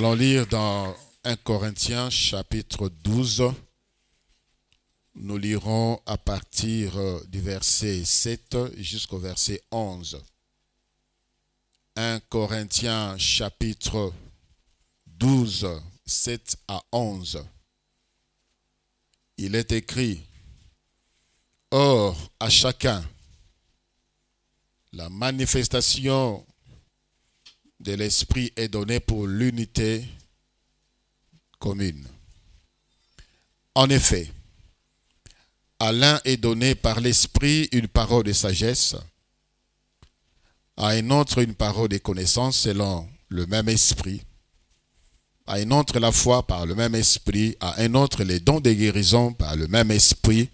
allons lire dans 1 Corinthiens chapitre 12. Nous lirons à partir du verset 7 jusqu'au verset 11. 1 Corinthiens chapitre 12, 7 à 11. Il est écrit: Or, à chacun, la manifestation de l'Esprit est donnée pour l'unité commune. En effet, à l'un est donné par l'Esprit une parole de sagesse, à un autre une parole de connaissance selon le même Esprit, à un autre la foi par le même Esprit, à un autre les dons de guérison par le même Esprit,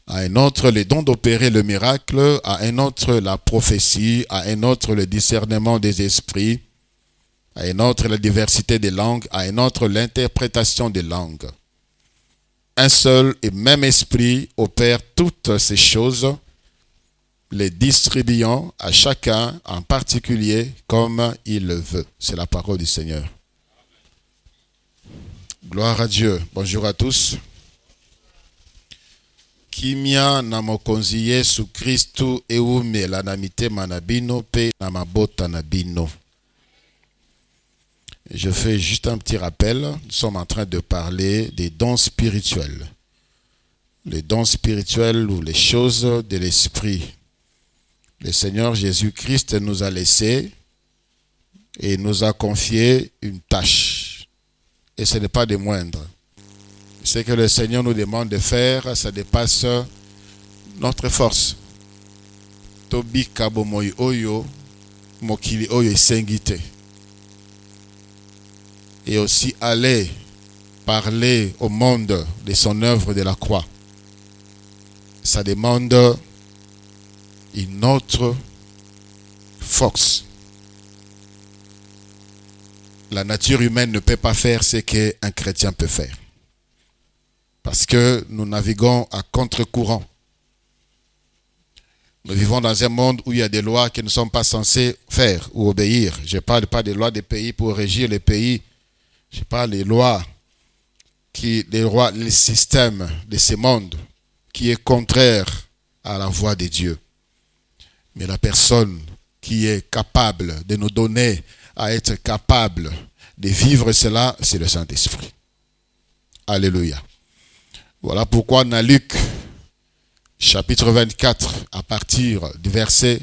à un autre les dons d'opérer le miracle, à un autre la prophétie, à un autre le discernement des esprits, à un autre la diversité des langues, à un autre l'interprétation des langues. Un seul et même esprit opère toutes ces choses, les distribuant à chacun en particulier comme il le veut. C'est la parole du Seigneur. Gloire à Dieu. Bonjour à tous. Kimia na mokonzi Yesu Kristu eumela na mitema na bino pe na mabota na bino. Je fais juste un petit rappel. Nous sommes en train de parler des dons spirituels. Les dons spirituels ou les choses de l'esprit. Le Seigneur Jésus-Christ nous a laissé et nous a confié une tâche. Et ce n'est pas des moindres. Ce que le Seigneur nous demande de faire, ça dépasse notre force. Tobi kabomoy oyo, mokili oyo sengite. Et aussi aller parler au monde de son œuvre de la croix. Ça demande une autre force. La nature humaine ne peut pas faire ce qu'un chrétien peut faire. Parce que nous naviguons à contre-courant. Nous vivons dans un monde où il y a des lois que nous ne sommes pas censés faire ou obéir. Je ne parle pas des lois des pays pour régir les pays. Je parle des lois, les systèmes de ce monde qui est contraire à la voix de Dieu. Mais la personne qui est capable de nous donner à être capable de vivre cela, c'est le Saint-Esprit. Alléluia. Voilà pourquoi dans Luc, chapitre 24, à partir du verset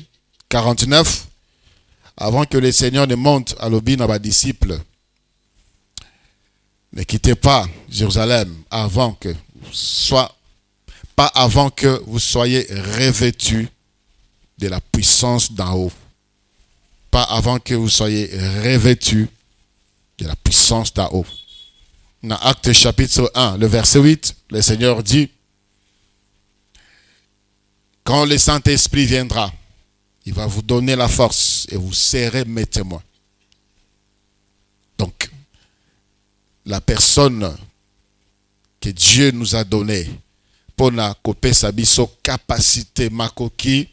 49, avant que le Seigneur ne monte à l'obéi à ses disciples, ne quittez pas Jérusalem avant que vous soyez revêtus de la puissance d'en haut. Pas avant que vous soyez revêtus de la puissance d'en haut. Dans Actes chapitre 1, le verset 8, le Seigneur dit: quand le Saint-Esprit viendra, il va vous donner la force et vous serez mes témoins. Donc, la personne que Dieu nous a donnée pour na kope sabiso capacité makoki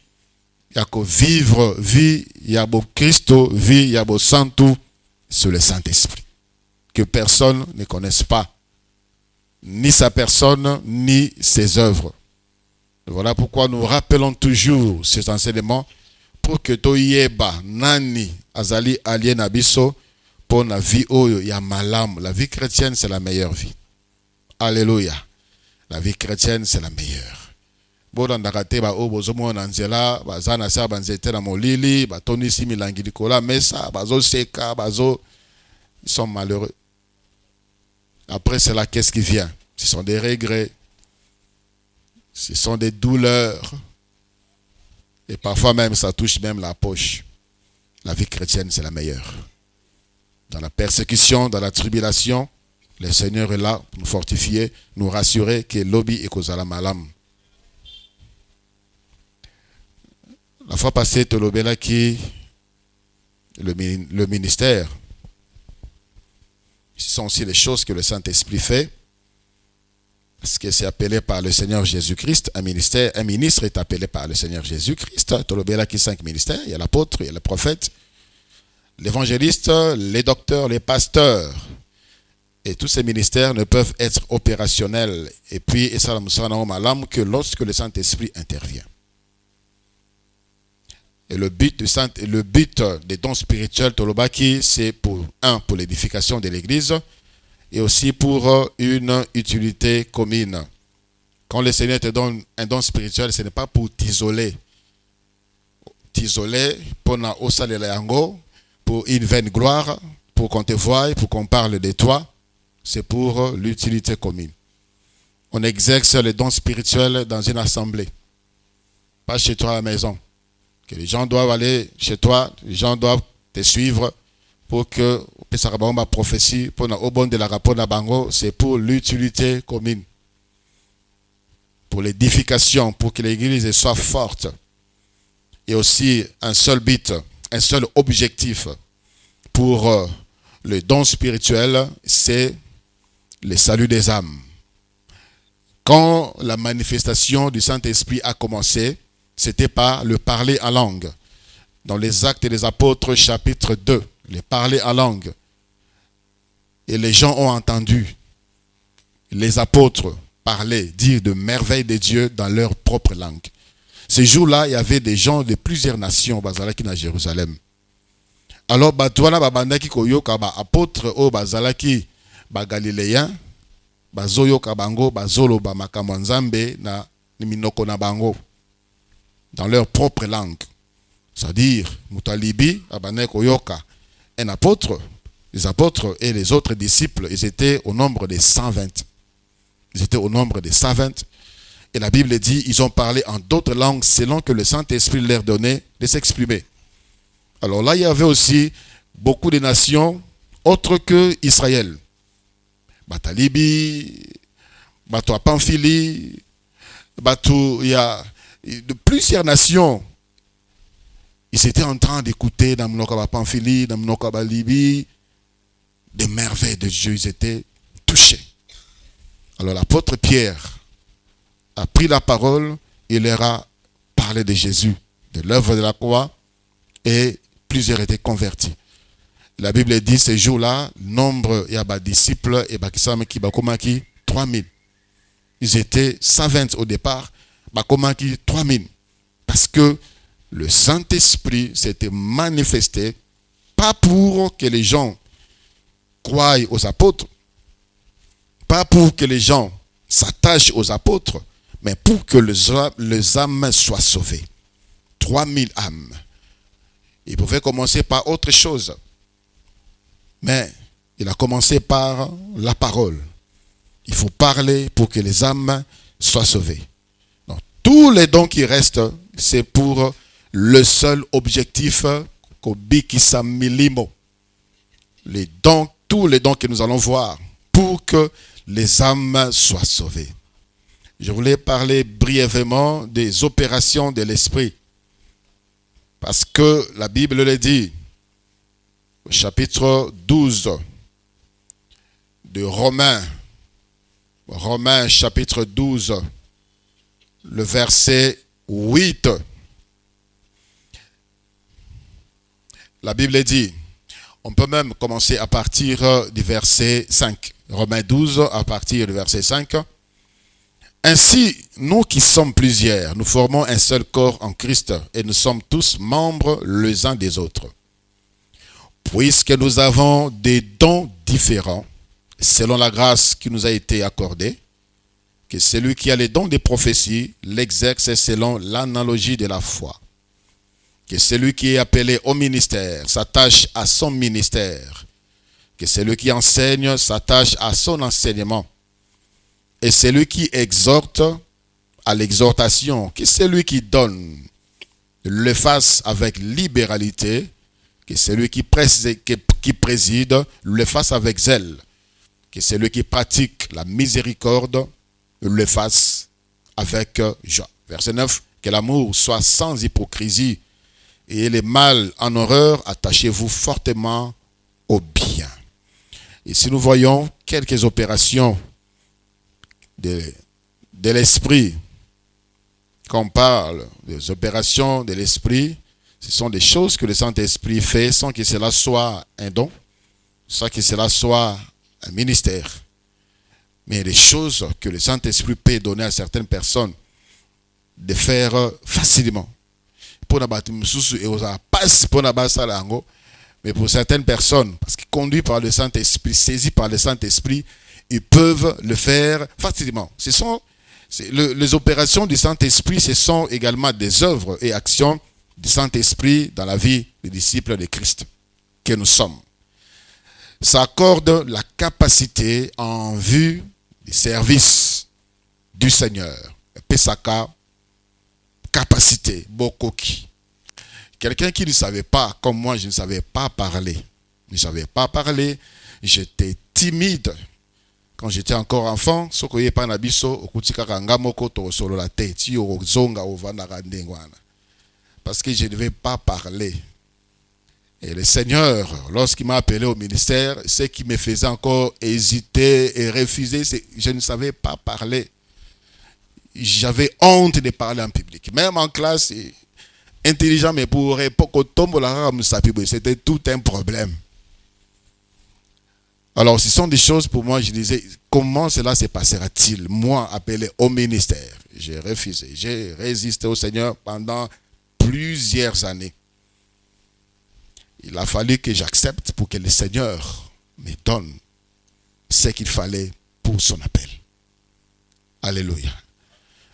yako vivre vie yabo Christo, vie yabo santu sur le Saint-Esprit. Que personne ne connaisse pas ni sa personne ni ses œuvres. Voilà pourquoi nous rappelons toujours ces enseignements pour que toyeba nani azali alien abiso pour la vie oyo ya malam. La vie chrétienne, c'est la meilleure vie. Alléluia. La vie chrétienne, c'est la meilleure. Bodan dakate ba o bozomo na nzela bazana sa banzete na molili batoni si milangi likola mesa bazo seka bazo, ils sont malheureux. Après cela, qu'est-ce qui vient? Ce sont des regrets. Ce sont des douleurs. Et parfois même, ça touche même la poche. La vie chrétienne, c'est la meilleure. Dans la persécution, dans la tribulation, le Seigneur est là pour nous fortifier, nous rassurer que l'obi est kozala malam. La fois passée, Tolobela qui le ministère, ce sont aussi les choses que le Saint-Esprit fait. Parce que c'est appelé par le Seigneur Jésus-Christ. Un ministre est appelé par le Seigneur Jésus-Christ. Tolobela qui 5 ministères. Il y a l'apôtre, il y a le prophète. l'évangéliste, les docteurs, les pasteurs. Et tous ces ministères ne peuvent être opérationnels. Et puis, et ça que lorsque le Saint-Esprit intervient. Et le but des dons spirituels Tolobaki, c'est pour l'édification de l'Église et aussi pour une utilité commune. Quand le Seigneur te donne un don spirituel, ce n'est pas pour t'isoler. T'isoler pour une vaine gloire, pour qu'on te voie, pour qu'on parle de toi. C'est pour l'utilité commune. On exerce les dons spirituels dans une assemblée. Pas chez toi à la maison. Que les gens doivent aller chez toi, les gens doivent te suivre pour que ma prophétie, pour au bon de la rapport de Bango, c'est pour l'utilité commune. Pour l'édification, pour que l'Église soit forte. Et aussi un seul but, un seul objectif pour le don spirituel, c'est le salut des âmes. Quand la manifestation du Saint-Esprit a commencé, c'était par le parler en langue. Dans les Actes des Apôtres, chapitre 2, le parler en langue. Et les gens ont entendu les apôtres parler, dire de merveilles de Dieu dans leur propre langue. Ce jour-là, il y avait des gens de plusieurs nations bazalaki à Jérusalem. Alors, batouana babandaki koyoka ba apôtre o bazalaki ba galiléen, bazoyoka bango bazolo ba makambo nzambe na minoko na bango dans leur propre langue. C'est-à-dire, Moutalibi, abane koyoka, un apôtre, les apôtres et les autres disciples, ils étaient au nombre de 120. Ils étaient au nombre de 120. Et la Bible dit, ils ont parlé en d'autres langues selon que le Saint-Esprit leur donnait de s'exprimer. Alors là, il y avait aussi beaucoup de nations autres que Israël. Batalibi, Bato Pamphylie, il y a de plusieurs nations. Ils étaient en train d'écouter dans Mnokaba Pamphylie, dans Mnokaba Libye, des merveilles de Dieu. Ils étaient touchés. Alors l'apôtre Pierre a pris la parole, il leur a parlé de Jésus, de l'œuvre de la croix, et plusieurs étaient convertis. La Bible dit, ces jours-là, nombre, il y a des disciples, et qui 3000. Ils étaient 120 au départ, bakomaki 3000. Parce que le Saint-Esprit s'était manifesté, pas pour que les gens croient aux apôtres, pas pour que les gens s'attachent aux apôtres, mais pour que les âmes soient sauvées. 3000 âmes. Il pouvait commencer par autre chose. Mais il a commencé par la parole. Il faut parler pour que les âmes soient sauvées. Donc, tous les dons qui restent, c'est pour le seul objectif les dons, tous les dons que nous allons voir, pour que les âmes soient sauvées. Je voulais parler brièvement des opérations de l'Esprit. Parce que la Bible le dit, au chapitre 12 de Romains chapitre 12, le verset 8. La Bible dit, on peut même commencer à partir du verset 5. Romains 12, à partir du verset 5. Ainsi, nous qui sommes plusieurs, nous formons un seul corps en Christ et nous sommes tous membres les uns des autres. Puisque nous avons des dons différents, selon la grâce qui nous a été accordée, que celui qui a les dons des prophéties l'exerce selon l'analogie de la foi. Que celui qui est appelé au ministère s'attache à son ministère. Que celui qui enseigne s'attache à son enseignement. Et celui qui exhorte à l'exhortation. Que celui qui donne le fasse avec libéralité. Que celui qui préside le fasse avec zèle. Que celui qui pratique la miséricorde le fasse avec joie. Verset 9. Que l'amour soit sans hypocrisie. Et les mal en horreur, attachez-vous fortement au bien. Et si nous voyons quelques opérations de l'esprit, quand on parle des opérations de l'esprit, Ce sont des choses que le Saint-Esprit fait sans que cela soit un don, sans que cela soit un ministère. Mais des choses que le Saint-Esprit peut donner à certaines personnes de faire facilement. Mais pour certaines personnes, parce qu'ils conduits par le Saint-Esprit, saisis par le Saint-Esprit, ils peuvent le faire facilement. Les opérations du Saint-Esprit, ce sont également des œuvres et actions du Saint-Esprit dans la vie des disciples de Christ que nous sommes. Ça accorde la capacité en vue du service du Seigneur. Pesaka, capacité, bokoki. Quelqu'un qui ne savait pas, comme moi, je ne savais pas parler. Je ne savais pas parler, j'étais timide. Quand j'étais encore enfant, parce que je ne devais pas parler. Et le Seigneur, lorsqu'il m'a appelé au ministère, ce qui me faisait encore hésiter et refuser, c'est que je ne savais pas parler. J'avais honte de parler en public. Même en classe, intelligent, mais pour c'était tout un problème. Alors, ce sont des choses pour moi, je disais, comment cela se passera-t-il? Moi, appelé au ministère, j'ai refusé. J'ai résisté au Seigneur pendant plusieurs années. Il a fallu que j'accepte pour que le Seigneur me donne ce qu'il fallait pour son appel. Alléluia.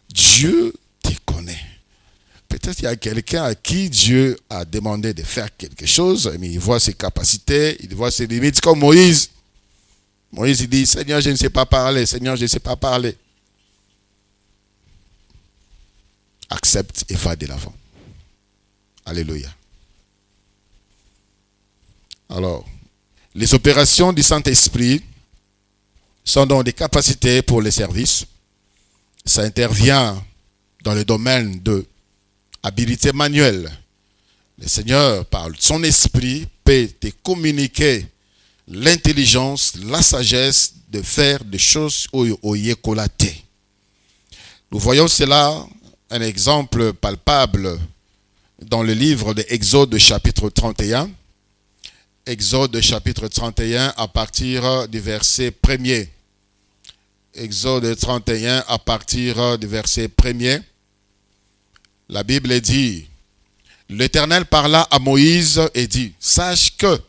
Dieu te connaît. Peut-être qu'il y a quelqu'un à qui Dieu a demandé de faire quelque chose, mais il voit ses capacités, il voit ses limites, comme Moïse. Moïse, il dit, Seigneur, je ne sais pas parler. Seigneur, je ne sais pas parler. Accepte et va de l'avant. Alléluia. Alors, les opérations du Saint-Esprit sont donc des capacités pour les services. Ça intervient dans le domaine de habilité manuelle. Le Seigneur, par son esprit, peut te communiquer l'intelligence, la sagesse de faire des choses au yekolate. Nous voyons cela, un exemple palpable dans le livre de Exode chapitre 31. Exode chapitre 31 à partir du verset 1er. Exode 31 à partir du verset 1er. La Bible dit, l'Éternel parla à Moïse et dit, sache que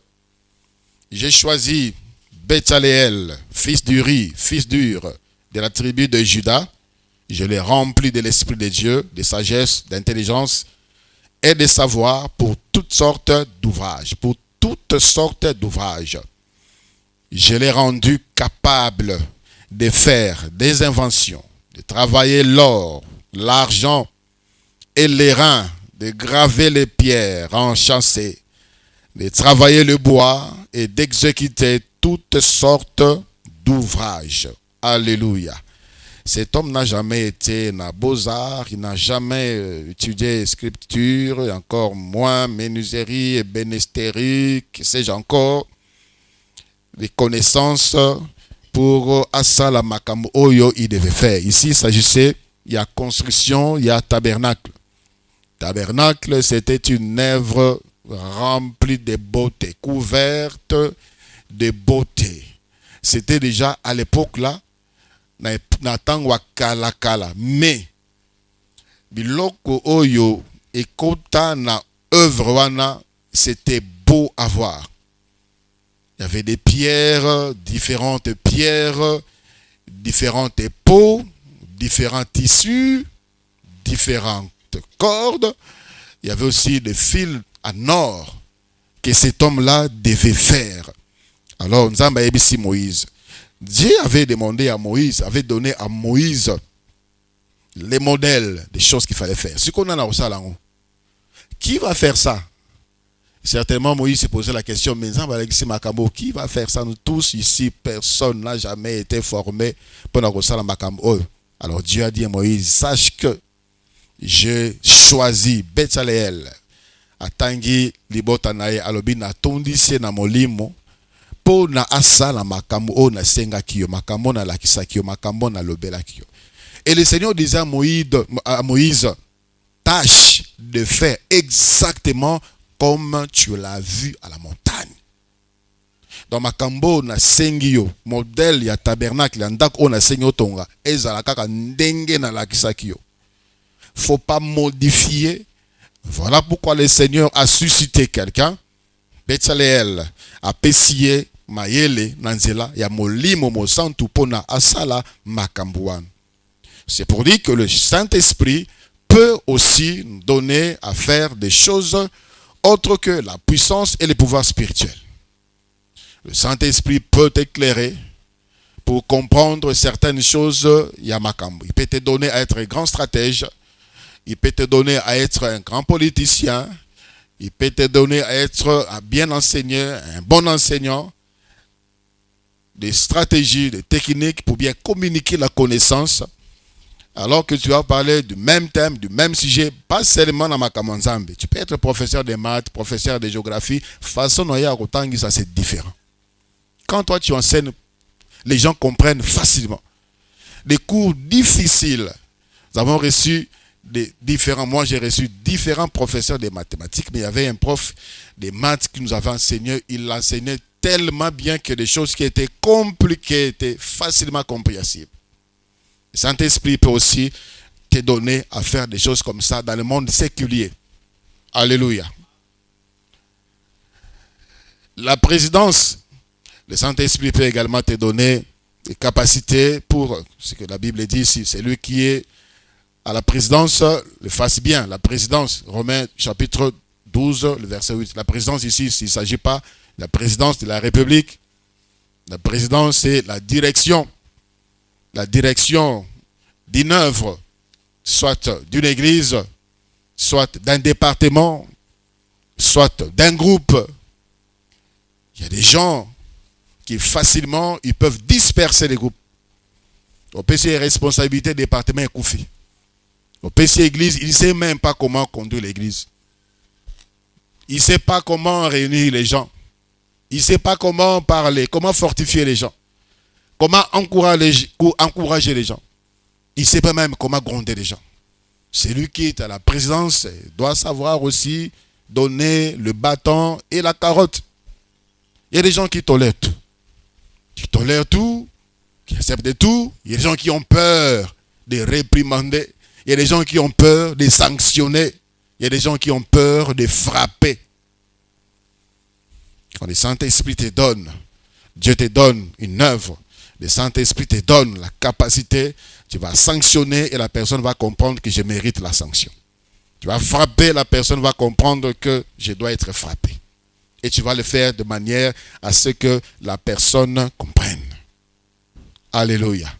j'ai choisi Betsaléel, fils d'Uri, fils d'Ur, de la tribu de Juda. Je l'ai rempli de l'Esprit de Dieu, de sagesse, d'intelligence et de savoir pour toutes sortes d'ouvrages. Pour toutes sortes d'ouvrages. Je l'ai rendu capable de faire des inventions, de travailler l'or, l'argent et l'airain, de graver les pierres enchâssées, de travailler le bois et d'exécuter toutes sortes d'ouvrages. Alléluia. Cet homme n'a jamais été dans Beaux-Arts, il n'a jamais étudié scripture, et encore moins menuiserie et bénisterie, que sais-je encore, les connaissances pour Asala Makambo Oyo il devait faire. Ici, il s'agissait, il y a construction, il y a tabernacle. Tabernacle, c'était une œuvre remplie de beauté, couverte de beauté. C'était déjà à l'époque là, Natanwa kala kala, mais biloko oyo ekota na œuvre wana, c'était beau à voir. Il y avait des pierres, différentes peaux, différents tissus, différentes cordes. Il y avait aussi des fils en or que cet homme-là devait faire. Alors, nous avons ici Moïse. Dieu avait demandé à Moïse, avait donné à Moïse les modèles des choses qu'il fallait faire. Ce qu'on a au salon, qui va faire ça? Certainement, Moïse s'est posé la question, mais qui va faire ça? Nous tous ici, personne n'a jamais été formé pendant que ça Makambo. Alors Dieu a dit à Moïse, sache que j'ai choisi Betsaléel, atangi libotanaye alobina tondisi na molimo. Po na asala makambo o na senga kiyo makambo na lakisa kiyo makambo na lobela kiyo. Et le Seigneur disait à Moïse, tâche de faire exactement comme tu l'as vu à la montagne. Dans makambo na sengio modèle ya tabernacle ya ndako na sengio tonga ezala kaka ndenge na lakisaki yo. Faut pas modifier. Voilà pourquoi le Seigneur a suscité quelqu'un. Betsaleel a pessié mayele nanzela ya molimo mo santu pona asala makambuan. C'est pour dire que le Saint-Esprit peut aussi nous donner à faire des choses autres que la puissance et le pouvoir spirituel. Le Saint-Esprit peut t'éclairer pour comprendre certaines choses yamakambu. Il peut te donner à être un grand stratège. Il peut te donner à être un grand politicien. Il peut te donner à être un bien enseignant, un bon enseignant. Des stratégies, des techniques pour bien communiquer la connaissance. Alors que tu vas parler du même thème, du même sujet, pas seulement dans Makamanzambe. Tu peux être professeur de maths, professeur de géographie. Façon noya rotangi, ça c'est différent. Quand toi tu enseignes, les gens comprennent facilement. Les cours difficiles, nous avons reçu moi j'ai reçu différents professeurs de mathématiques, mais il y avait un prof de maths qui nous avait enseigné, il enseignait tellement bien que des choses qui étaient compliquées étaient facilement compréhensibles. Le Saint-Esprit peut aussi te donner à faire des choses comme ça dans le monde séculier. Alléluia. La présidence, le Saint-Esprit peut également te donner des capacités pour ce que la Bible dit ici. C'est lui qui est à la présidence, le fasse bien. La présidence, Romains chapitre 12, le verset 8. La présidence ici, il ne s'agit pas de la présidence de la République. La présidence, c'est la direction. La direction d'une œuvre, soit d'une église, soit d'un département, soit d'un groupe. Il y a des gens qui facilement, ils peuvent disperser les groupes. Au PC responsabilité département et Koufi. Au PC église, il ne sait même pas comment conduire l'église. Il ne sait pas comment réunir les gens. Il ne sait pas comment parler, comment fortifier les gens. Comment encourager les gens. Il ne sait pas même comment gronder les gens. Celui qui est à la présidence doit savoir aussi donner le bâton et la carotte. Il y a des gens qui tolèrent tout. Qui tolèrent tout, qui acceptent tout. Il y a des gens qui ont peur de réprimander. Il y a des gens qui ont peur de sanctionner. Il y a des gens qui ont peur de frapper. Quand le Saint-Esprit te donne, Dieu te donne une œuvre, le Saint-Esprit te donne la capacité, tu vas sanctionner et la personne va comprendre que je mérite la sanction. Tu vas frapper, la personne va comprendre que je dois être frappé. Et tu vas le faire de manière à ce que la personne comprenne. Alléluia.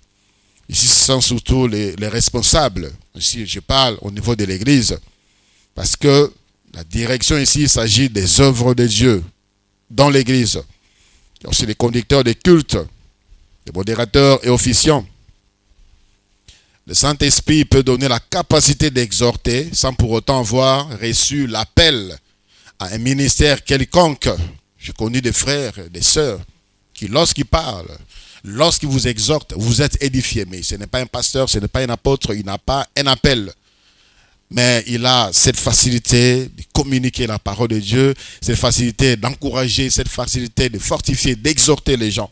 Ici, ce sont surtout les responsables. Ici, je parle au niveau de l'Église. Parce que la direction ici, il s'agit des œuvres de Dieu dans l'Église. Il y a aussi les conducteurs des cultes, les modérateurs et officiants. Le Saint-Esprit peut donner la capacité d'exhorter sans pour autant avoir reçu l'appel à un ministère quelconque. J'ai connu des frères, des sœurs qui, lorsqu'ils parlent, lorsqu'ils vous exhortent, vous êtes édifiés. Mais ce n'est pas un pasteur, ce n'est pas un apôtre, il n'a pas un appel. Mais il a cette facilité de communiquer la parole de Dieu, cette facilité d'encourager, cette facilité de fortifier, d'exhorter les gens.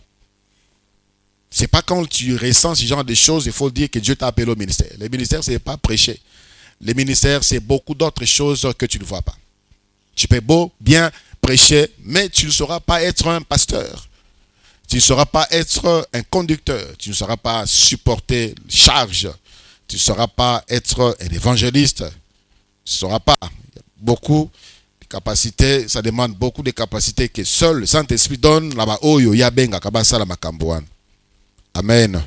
C'est pas quand tu ressens ce genre de choses, il faut dire que Dieu t'a appelé au ministère. Le ministère, ce n'est pas prêcher. Le ministère, c'est beaucoup d'autres choses que tu ne vois pas. Tu peux beau bien prêcher, mais tu ne sauras pas être un pasteur. Tu ne sauras pas être un conducteur. Tu ne sauras pas supporter charge. Tu ne sauras pas être un évangéliste. Tu ne sauras pas. Beaucoup de capacités, ça demande beaucoup de capacités que seul le Saint-Esprit donne. Amen.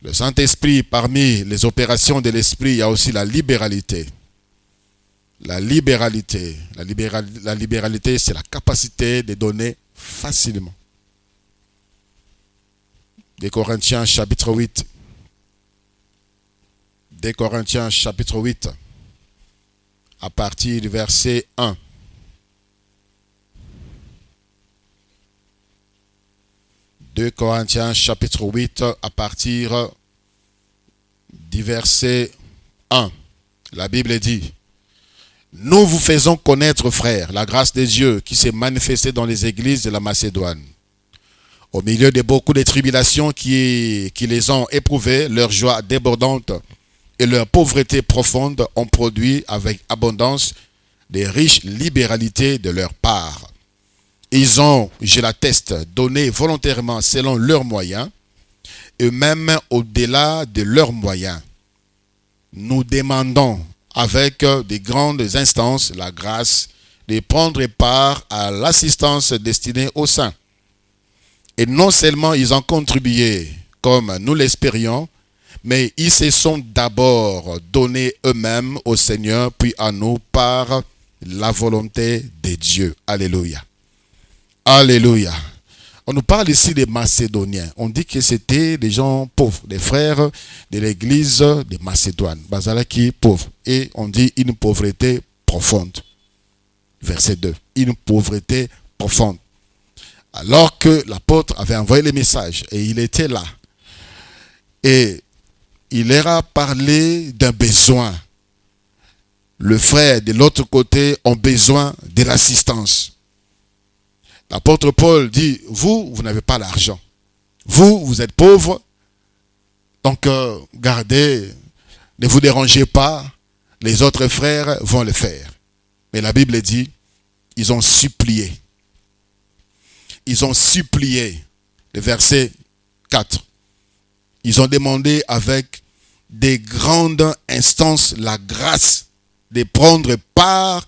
Le Saint-Esprit, parmi les opérations de l'Esprit, il y a aussi la libéralité. La libéralité. La libéralité, c'est la capacité de donner facilement. 2 Corinthiens chapitre 8. 2 Corinthiens chapitre 8. À partir du verset 1. 2 Corinthiens chapitre 8 à partir du verset 1. La Bible dit, nous vous faisons connaître, frères, la grâce de Dieu qui s'est manifestée dans les églises de la Macédoine. Au milieu de beaucoup de tribulations qui les ont éprouvées, leur joie débordante et leur pauvreté profonde ont produit avec abondance des riches libéralités de leur part. Ils ont, je l'atteste, donné volontairement selon leurs moyens, et même au-delà de leurs moyens. Nous demandons avec des grandes instances la grâce de prendre part à l'assistance destinée aux saints. Et non seulement ils ont contribué comme nous l'espérions, mais ils se sont d'abord donnés eux-mêmes au Seigneur, puis à nous par la volonté de Dieu. Alléluia. Alléluia. On nous parle ici des Macédoniens. On dit que c'était des gens pauvres, des frères de l'église de Macédoine. Bazalaki pauvre. Et on dit une pauvreté profonde. Verset 2. Une pauvreté profonde. Alors que l'apôtre avait envoyé le message et il était là. Et il leur a parlé d'un besoin. Le frère de l'autre côté ont besoin de l'assistance. L'apôtre Paul dit, vous n'avez pas l'argent. Vous êtes pauvres. Donc, gardez, ne vous dérangez pas. Les autres frères vont le faire. Mais la Bible dit, ils ont supplié. Ils ont supplié. Le verset 4. Ils ont demandé avec des grandes instances la grâce de prendre part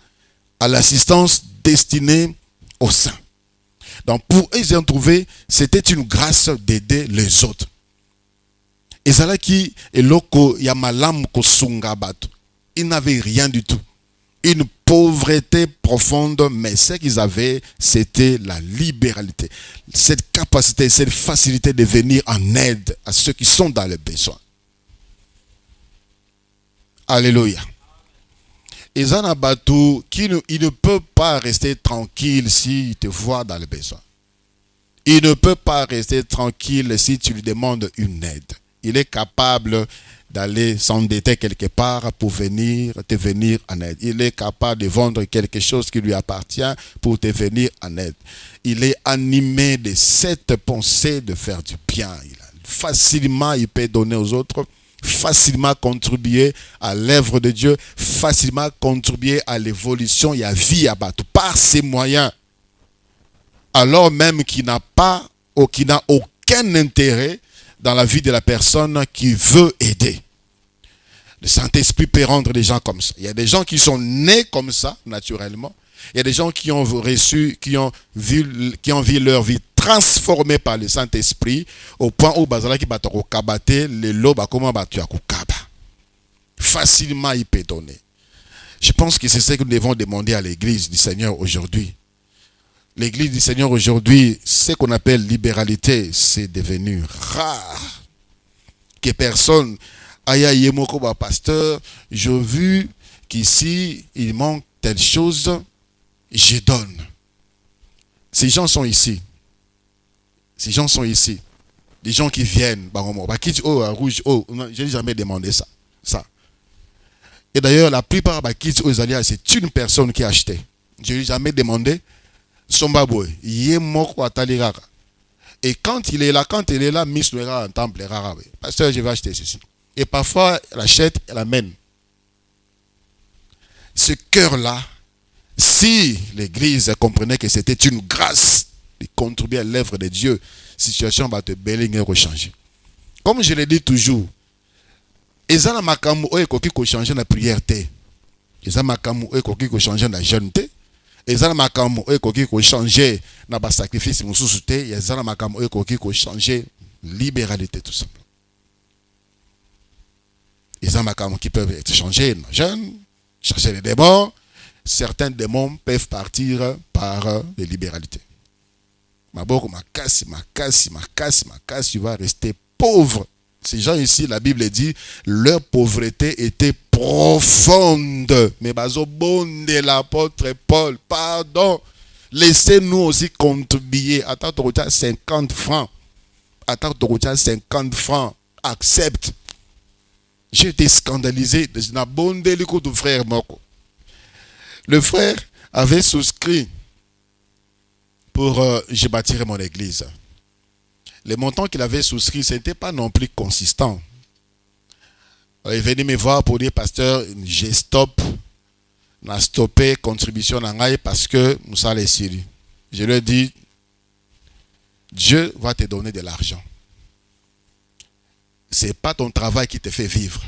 à l'assistance destinée aux saints. Donc pour eux, ils ont trouvé, c'était une grâce d'aider les autres. Ezalaki eloko yamalam kosungabato. Ils n'avaient rien du tout. Une pauvreté profonde, mais ce qu'ils avaient, c'était la libéralité. Cette capacité, cette facilité de venir en aide à ceux qui sont dans le besoin. Alléluia. Ezanabatu, il ne peut pas rester tranquille s'il te voit dans le besoin. Il ne peut pas rester tranquille si tu lui demandes une aide. Il est capable d'aller s'endetter quelque part pour te venir en aide. Il est capable de vendre quelque chose qui lui appartient pour te venir en aide. Il est animé de cette pensée de faire du bien. Facilement, il peut donner aux autres, facilement contribuer à l'œuvre de Dieu, facilement contribuer à l'évolution et à vie à Batou par ses moyens. Alors même qu'il n'a pas ou qu'il n'a aucun intérêt dans la vie de la personne qui veut aider. Le Saint-Esprit peut rendre des gens comme ça. Il y a des gens qui sont nés comme ça, naturellement. Il y a des gens qui ont reçu, qui ont vu leur vie transformée par le Saint-Esprit au point où bazalaki batoko kabate le loba comment batu akukaba. Facilement il peut donner. Je pense que c'est ce que nous devons demander à l'église du Seigneur aujourd'hui. L'église du Seigneur aujourd'hui, ce qu'on appelle libéralité, c'est devenu rare. Que personne aïe yemoko ba pasteur, j'ai vu qu'ici il manque telle chose, je donne. Ces gens sont ici. Ces gens sont ici. Les gens qui viennent, rouge, je n'ai jamais demandé ça. Et d'ailleurs, la plupart c'est une personne qui a acheté. Je n'ai jamais demandé. Sombaboy, et quand il est là, Miss Noira en temple, pasteur, je vais acheter ceci. Et parfois, elle achète, elle amène. Ce cœur-là, si l'église comprenait que c'était une grâce de contribuer à l'œuvre de Dieu, la situation va te bellinger rechanger. Comme je le dis toujours, ezala makamu oye koki ko changer na prière te. Ezala makamu oye koki ko changer na jeûne te. Ezala makamu oye koki ko changer na ba sacrifice mususu te. Ezala makamu oye koki ko changer libéralité tout simplement. Ezala makamu qui peuvent être changés na jeûne, changer les démons. Certains démons peuvent partir par les libéralités. Maboko makasi, tu vas rester pauvre. Ces gens ici, la Bible dit, leur pauvreté était profonde. Mais bazo bonde l'apôtre Paul, pardon, laissez-nous aussi contribuer. Attends, tu retiens 50 francs. Accepte. J'ai été scandalisé. Le frère avait souscrit pour je bâtirai mon église. Les montants qu'il avait souscrit, ce n'était pas non plus consistant. Il est venu me voir pour dire, pasteur, j'ai stoppé contribution en parce que nous sommes les Syriens. Je lui ai dit, Dieu va te donner de l'argent. Ce n'est pas ton travail qui te fait vivre.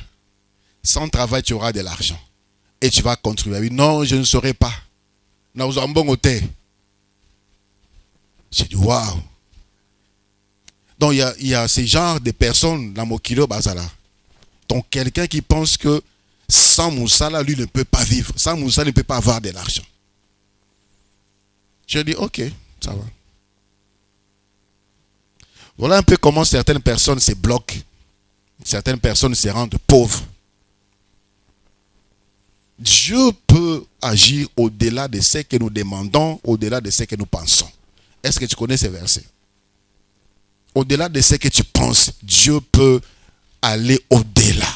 Sans travail, tu auras de l'argent. Et tu vas contribuer. Non, je ne saurais pas. Nous avons un bon hôtel. J'ai dit, waouh. Donc, il y a ce genre de personnes dans mon kilo Bazala. Donc, quelqu'un qui pense que sans Moussala, lui ne peut pas vivre. Sans Moussala, il ne peut pas avoir de l'argent. Je dis, ok, ça va. Voilà un peu comment certaines personnes se bloquent. Certaines personnes se rendent pauvres. Dieu peut agir au-delà de ce que nous demandons, au-delà de ce que nous pensons. Est-ce que tu connais ces versets? Au-delà de ce que tu penses, Dieu peut aller au-delà.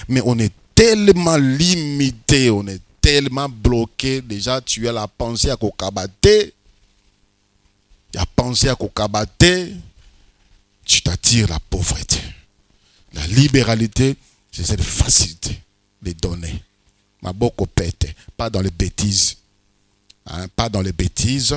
Mais on est tellement limité, on est tellement bloqué. Déjà, tu as la pensée à Kokabate. Tu as pensé à Kokabate. Tu t'attires la pauvreté. La libéralité, c'est cette facilité de donner. Ma boko pète, pas dans les bêtises. Hein, pas dans les bêtises.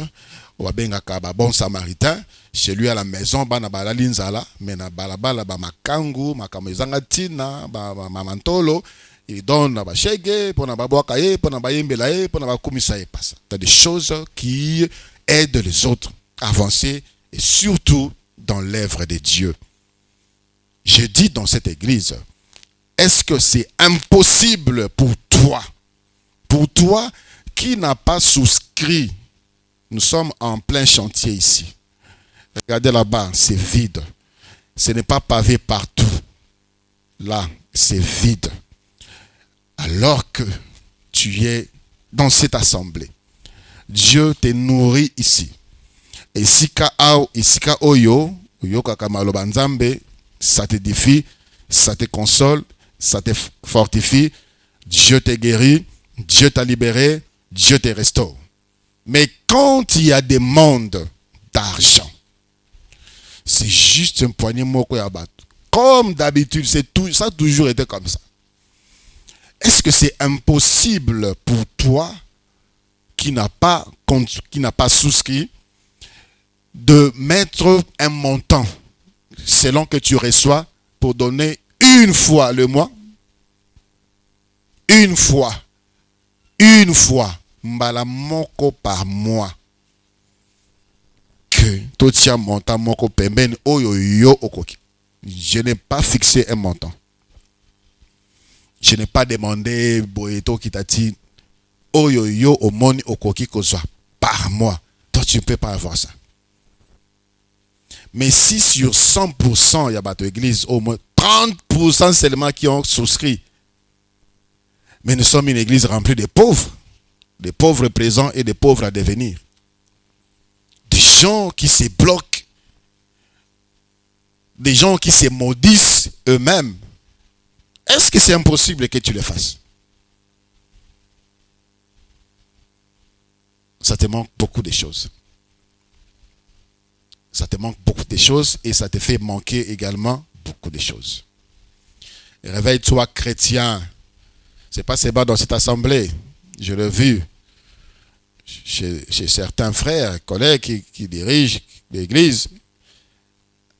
On va bien bon samaritain. Chez lui à la maison, bana bala linzala, mais na balabala ba makangu, makamezanga tina, ba mantolo, il donne na ba shege, pour na ba boakaye, pour na ba yembelaye, pour na ba kumisaye passa. T'as des choses qui aident les autres à avancer et surtout dans l'œuvre de Dieu. Je dis dans cette église, est-ce que c'est impossible pour toi qui n'a pas souscrit? Nous sommes en plein chantier ici. Regardez là-bas, c'est vide. Ce n'est pas pavé partout. Là, c'est vide. Alors que tu es dans cette assemblée, Dieu te nourrit ici. Et sika oyo, ça t'édifie, ça te console, ça te fortifie. Dieu te guérit, Dieu t'a libéré, Dieu te restaure. Mais quand il y a des mondes d'argent, c'est juste un poignet moko ya bato. Comme d'habitude, ça a toujours été comme ça. Est-ce que c'est impossible pour toi qui n'a pas souscrit de mettre un montant selon que tu reçois pour donner une fois le mois? Une fois. Mbala moko par mois. Que totia montant moko pemben oyo yo okoki. Je n'ai pas fixé un montant. Je n'ai pas demandé boyeto kitati oyo yo omoni okoki kozwa par mois. Toi tu ne peux pas avoir ça. Mais si sur 100% il y a bateau église, au moins 30% seulement qui ont souscrit. Mais nous sommes une église remplie de pauvres présents et des pauvres à devenir. Des gens qui se bloquent, des gens qui se maudissent eux-mêmes. Est-ce que c'est impossible que tu le fasses? Ça te manque beaucoup de choses. Ça te manque beaucoup de choses et ça te fait manquer également beaucoup de choses. Réveille-toi chrétien. C'est pas seulement dans cette assemblée. Je l'ai vu chez certains frères, collègues qui dirigent l'église.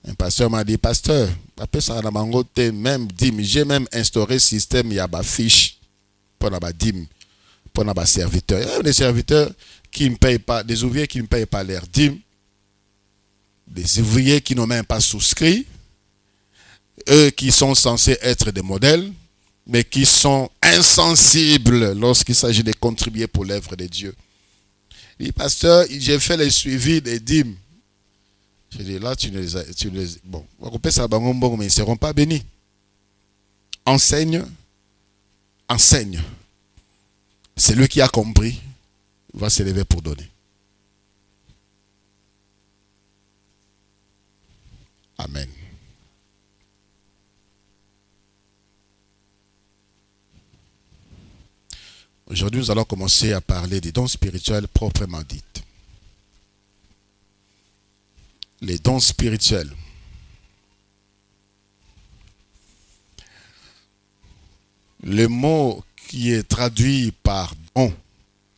Un pasteur m'a dit, pasteur, après ça, même dîme, j'ai même instauré un système, il y a des fiches pour la dîme, pour les serviteurs. Il y a des serviteurs qui ne payent pas, des ouvriers qui ne payent pas leur dîme, des ouvriers qui n'ont même pas souscrit, eux qui sont censés être des modèles, mais qui sont insensibles lorsqu'il s'agit de contribuer pour l'œuvre de Dieu. Il dit, pasteur, j'ai fait le suivi des dîmes. Je dis, là, bon, mais ils ne seront pas bénis. Enseigne. Celui qui a compris va se lever pour donner. Amen. Aujourd'hui, nous allons commencer à parler des dons spirituels proprement dits. Les dons spirituels. Le mot qui est traduit par don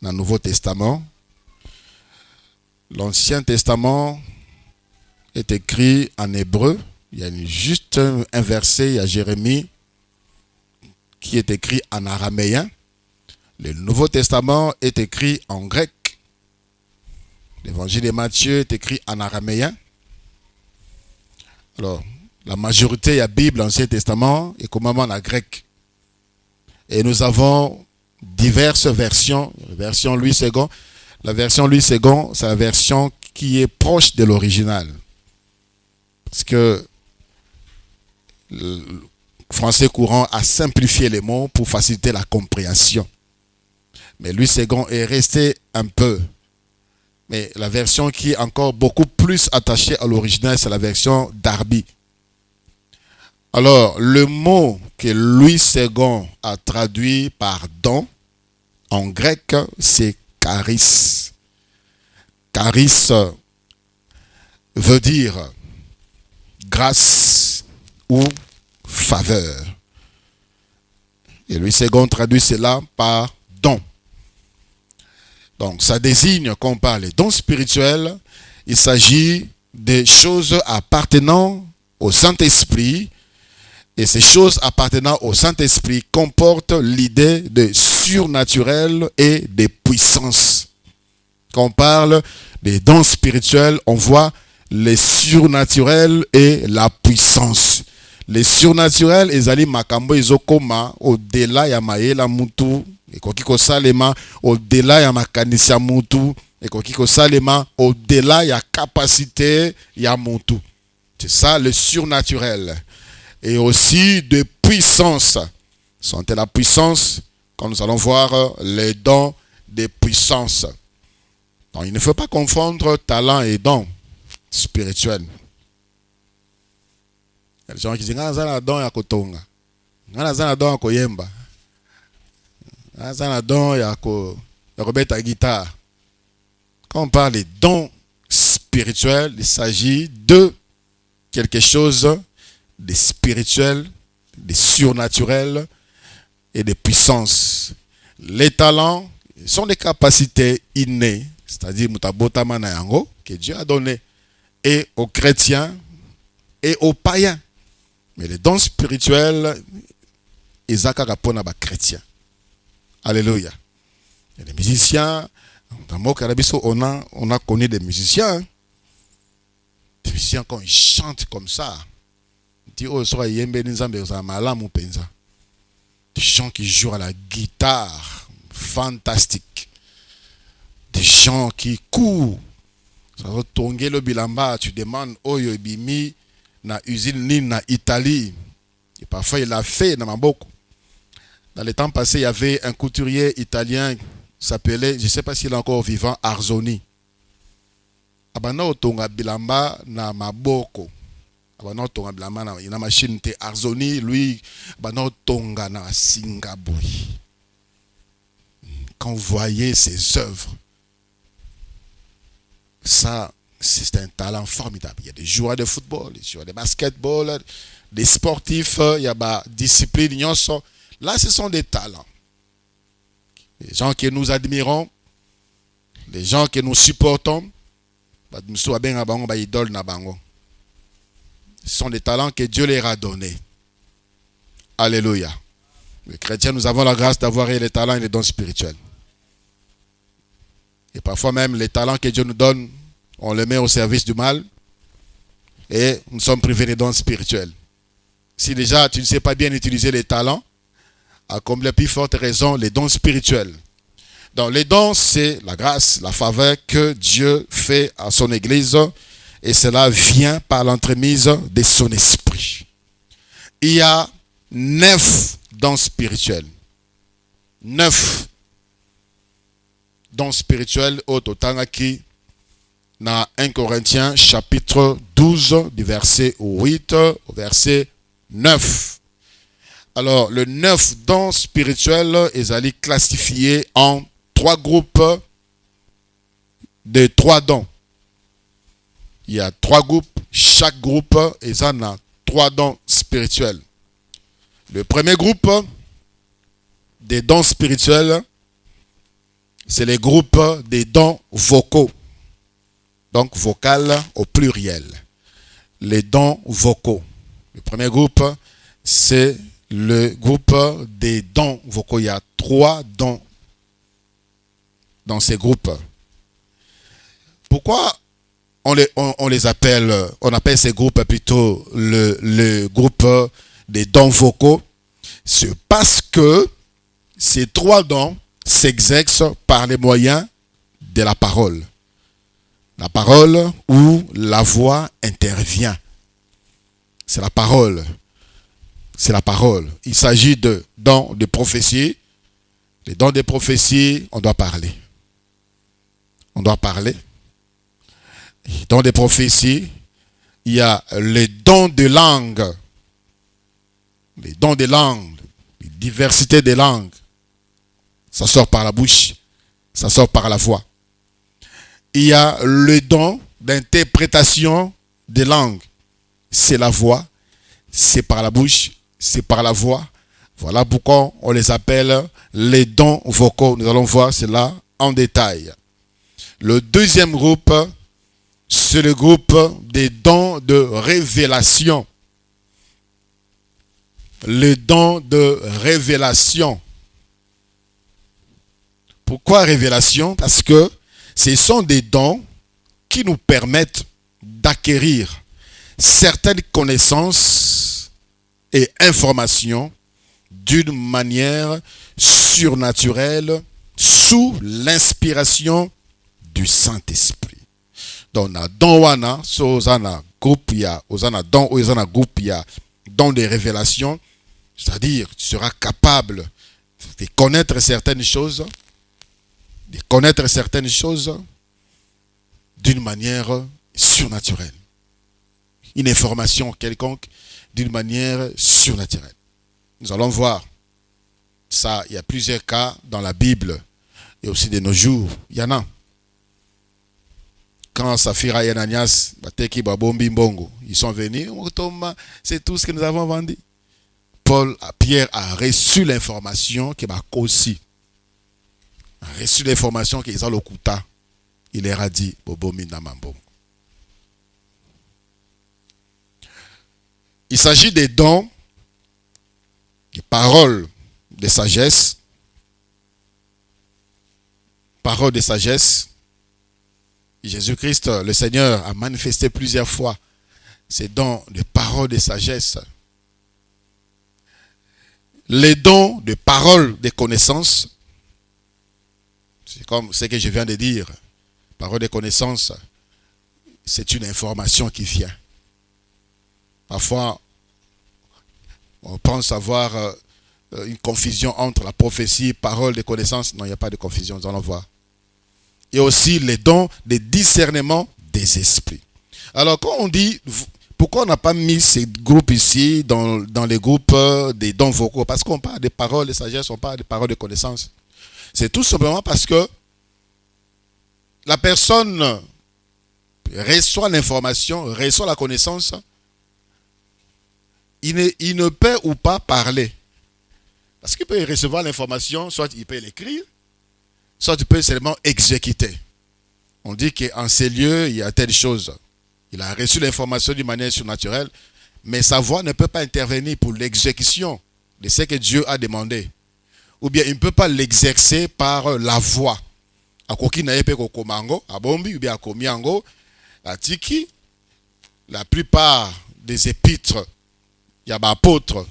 dans le Nouveau Testament, l'Ancien Testament est écrit en hébreu. Il y a juste un verset à Jérémie qui est écrit en araméen. Le Nouveau Testament est écrit en grec. L'évangile de Matthieu est écrit en araméen. Alors, la majorité de la Bible, l'Ancien Testament, est complètement en grec. Et nous avons diverses versions. La version Louis II, c'est la version qui est proche de l'original. Parce que le français courant a simplifié les mots pour faciliter la compréhension. Mais Louis II est resté un peu. Mais la version qui est encore beaucoup plus attachée à l'original, c'est la version Darby. Alors, le mot que Louis II a traduit par don, en grec, c'est charis. Charis veut dire grâce ou faveur. Et Louis II traduit cela par don. Donc, ça désigne, quand on parle de dons spirituels, il s'agit des choses appartenant au Saint-Esprit. Et ces choses appartenant au Saint-Esprit comportent l'idée de surnaturel et de puissance. Quand on parle des dons spirituels, on voit les surnaturels et la puissance. Les surnaturels, ezali makambo ezokoma au-delà ya mayela mutu, ekoki kosalema au-delà ya makanisi ya mutu, ekoki kosalema au-delà ya capacité ya mutu. C'est ça le surnaturel. Et aussi de puissance. Sont la puissance, quand nous allons voir les dons de puissance. Donc, il ne faut pas confondre talent et don spirituel. Il y a des gens qui disent, ah, ça don ya kotonga. Ah, ça don ya koyemba. Ah, ça don ya kobeta guitare. Quand on parle des dons spirituels, il s'agit de quelque chose des spirituels, des surnaturels et des puissances. Les talents sont des capacités innées, c'est-à-dire que Dieu a donné et aux chrétiens et aux païens. Mais les dons spirituels, ils sont les chrétiens. Alléluia. Il y a des musiciens. Dans mon Carabiso, on a connu des musiciens. Hein? Des musiciens quand ils chantent comme ça. Des gens qui jouent à la guitare, fantastique. Des gens qui courent. Tu demandes Oyo Bimi na usine ni na Italie. Et parfois il a fait dans Maboko. Dans les temps passés, il y avait un couturier italien qui s'appelait, je ne sais pas s'il est encore vivant, Arzoni. Abana otonga bilamba na Maboko. Abana otonga bilamba na machine te Arzoni, lui, abana otonga na Singapour. Quand vous voyez ses œuvres, ça, c'est un talent formidable. Il y a des joueurs de football, des joueurs de basketball, des sportifs, il y a des disciplines. Là, ce sont des talents. Les gens que nous admirons, les gens que nous supportons, ce sont des talents que Dieu leur a donnés. Alléluia. Les chrétiens, nous avons la grâce d'avoir les talents et les dons spirituels. Et parfois même, les talents que Dieu nous donne, on les met au service du mal. Et nous sommes privés des dons spirituels. Si déjà tu ne sais pas bien utiliser les talents, à comme la plus forte raison, les dons spirituels. Donc les dons, c'est la grâce, la faveur que Dieu fait à son Église. Et cela vient par l'entremise de son esprit. Il y a 9 dons spirituels. 9 dons spirituels au total qui dans 1 Corinthiens chapitre 12 du verset 8 au verset 9. Alors, le 9 dons spirituels est classifié en 3 groupes de 3 dons. Il y a 3 groupes, chaque groupe est en 3 dons spirituels. Le premier groupe des dons spirituels, c'est les groupes des dons vocaux. Donc vocal au pluriel. Les dons vocaux. Le premier groupe, c'est le groupe des dons vocaux. Il y a 3 dons dans ces groupes. Pourquoi on appelle ces groupes plutôt le groupe des dons vocaux? C'est parce que ces 3 dons s'exercent par les moyens de la parole. La parole où la voix intervient. C'est la parole. C'est la parole. Il s'agit de dons de prophétie. Les dons de prophétie, on doit parler. On doit parler. Les dons de prophétie, il y a les dons de langue. Les dons de langue, les diversités des langues. Ça sort par la bouche, ça sort par la voix. Il y a le don d'interprétation des langues. C'est la voix, c'est par la bouche, c'est par la voix. Voilà pourquoi on les appelle les dons vocaux. Nous allons voir cela en détail. Le deuxième groupe, c'est le groupe des dons de révélation. Les dons de révélation. Pourquoi révélation? Parce que ce sont des dons qui nous permettent d'acquérir certaines connaissances et informations d'une manière surnaturelle sous l'inspiration du Saint-Esprit. Donc, na don wana, so ozana groupe ya, ozana don, ozana groupe ya, don de révélation, c'est-à-dire tu seras capable de connaître certaines choses, d'une manière surnaturelle. Une information quelconque d'une manière surnaturelle. Nous allons voir ça, il y a plusieurs cas dans la Bible et aussi de nos jours. Il y en a. Quand Saphira et Ananias, ils sont venus, c'est tout ce que nous avons vendu. Pierre a reçu l'information qui m'a aussi. A reçu l'information qu'ils ont le kuta. Il leur a dit, il s'agit des dons, des paroles de sagesse. Paroles de sagesse. Jésus-Christ, le Seigneur, a manifesté plusieurs fois ces dons de paroles de sagesse. Les dons de paroles de connaissance. C'est comme ce que je viens de dire. Parole de connaissance, c'est une information qui vient. Parfois, on pense avoir une confusion entre la prophétie et parole de connaissance. Non, il n'y a pas de confusion, nous allons voir. Il y a aussi les dons de discernement des esprits. Alors, quand on dit, pourquoi on n'a pas mis ces groupes ici dans les groupes des dons vocaux? Parce qu'on parle des paroles de sagesse, on parle des paroles de connaissance. C'est tout simplement parce que la personne reçoit l'information, reçoit la connaissance, il ne peut ou pas parler. Parce qu'il peut recevoir l'information, soit il peut l'écrire, soit il peut seulement exécuter. On dit qu'en ces lieux, il y a telle chose. Il a reçu l'information d'une manière surnaturelle, mais sa voix ne peut pas intervenir pour l'exécution de ce que Dieu a demandé. Ou bien il ne peut pas l'exercer par la voix. La plupart des épîtres, il y a apôtres,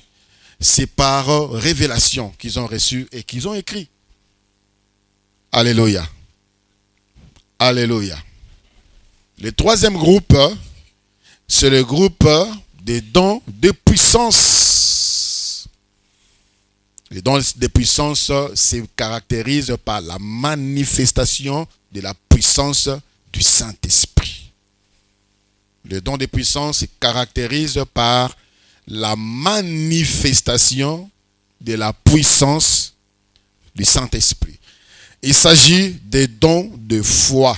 c'est par révélation qu'ils ont reçu et qu'ils ont écrit. Alléluia. Alléluia. Le troisième groupe, c'est le groupe des dons de puissance. Les dons de puissance se caractérisent par la manifestation de la puissance du Saint-Esprit. Le don de puissance se caractérise par la manifestation de la puissance du Saint-Esprit. Il s'agit des dons de foi.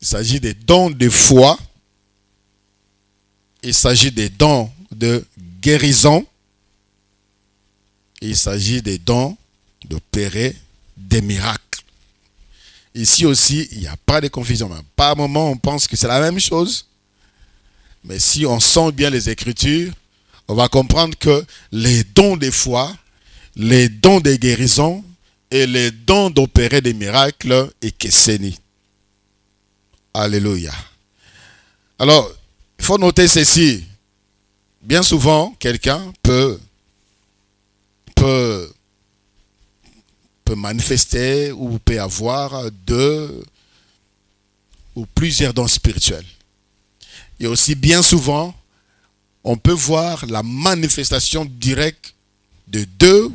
Il s'agit des dons de foi. Il s'agit des dons de guérison. Il s'agit des dons d'opérer des miracles. Ici aussi, il n'y a pas de confusion. Par moment, on pense que c'est la même chose. Mais si on sent bien les Écritures, on va comprendre que les dons de foi, les dons de guérison et les dons d'opérer des miracles est Kesseni. Alléluia. Alors, il faut noter ceci. Bien souvent, quelqu'un peut manifester ou peut avoir 2 ou plusieurs dons spirituels. Et aussi bien souvent, on peut voir la manifestation directe de 2,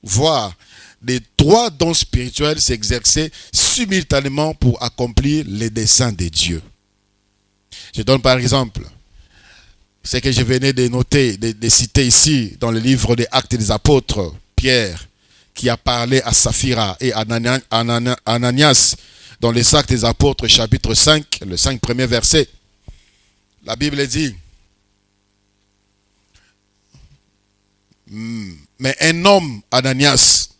voire des 3 dons spirituels s'exercer simultanément pour accomplir les desseins de Dieu. Je donne par exemple ce que je venais de noter, de citer ici dans le livre des Actes des Apôtres, Pierre, qui a parlé à Saphira et à Ananias dans les Actes des Apôtres, chapitre 5, le 5 premier verset. La Bible dit, mais un homme, Ananias,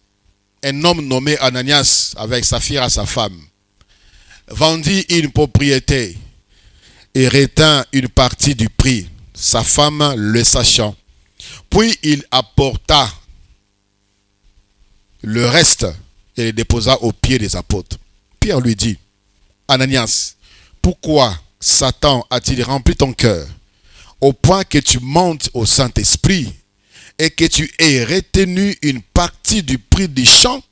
un homme nommé Ananias, avec Saphira, sa femme, vendit une propriété et retint une partie du prix, sa femme le sachant. Puis il apporta le reste et le déposa aux pieds des apôtres. Pierre lui dit, Ananias, pourquoi Satan a-t-il rempli ton cœur au point que tu montes au Saint-Esprit et que tu aies retenu une partie du prix du champ?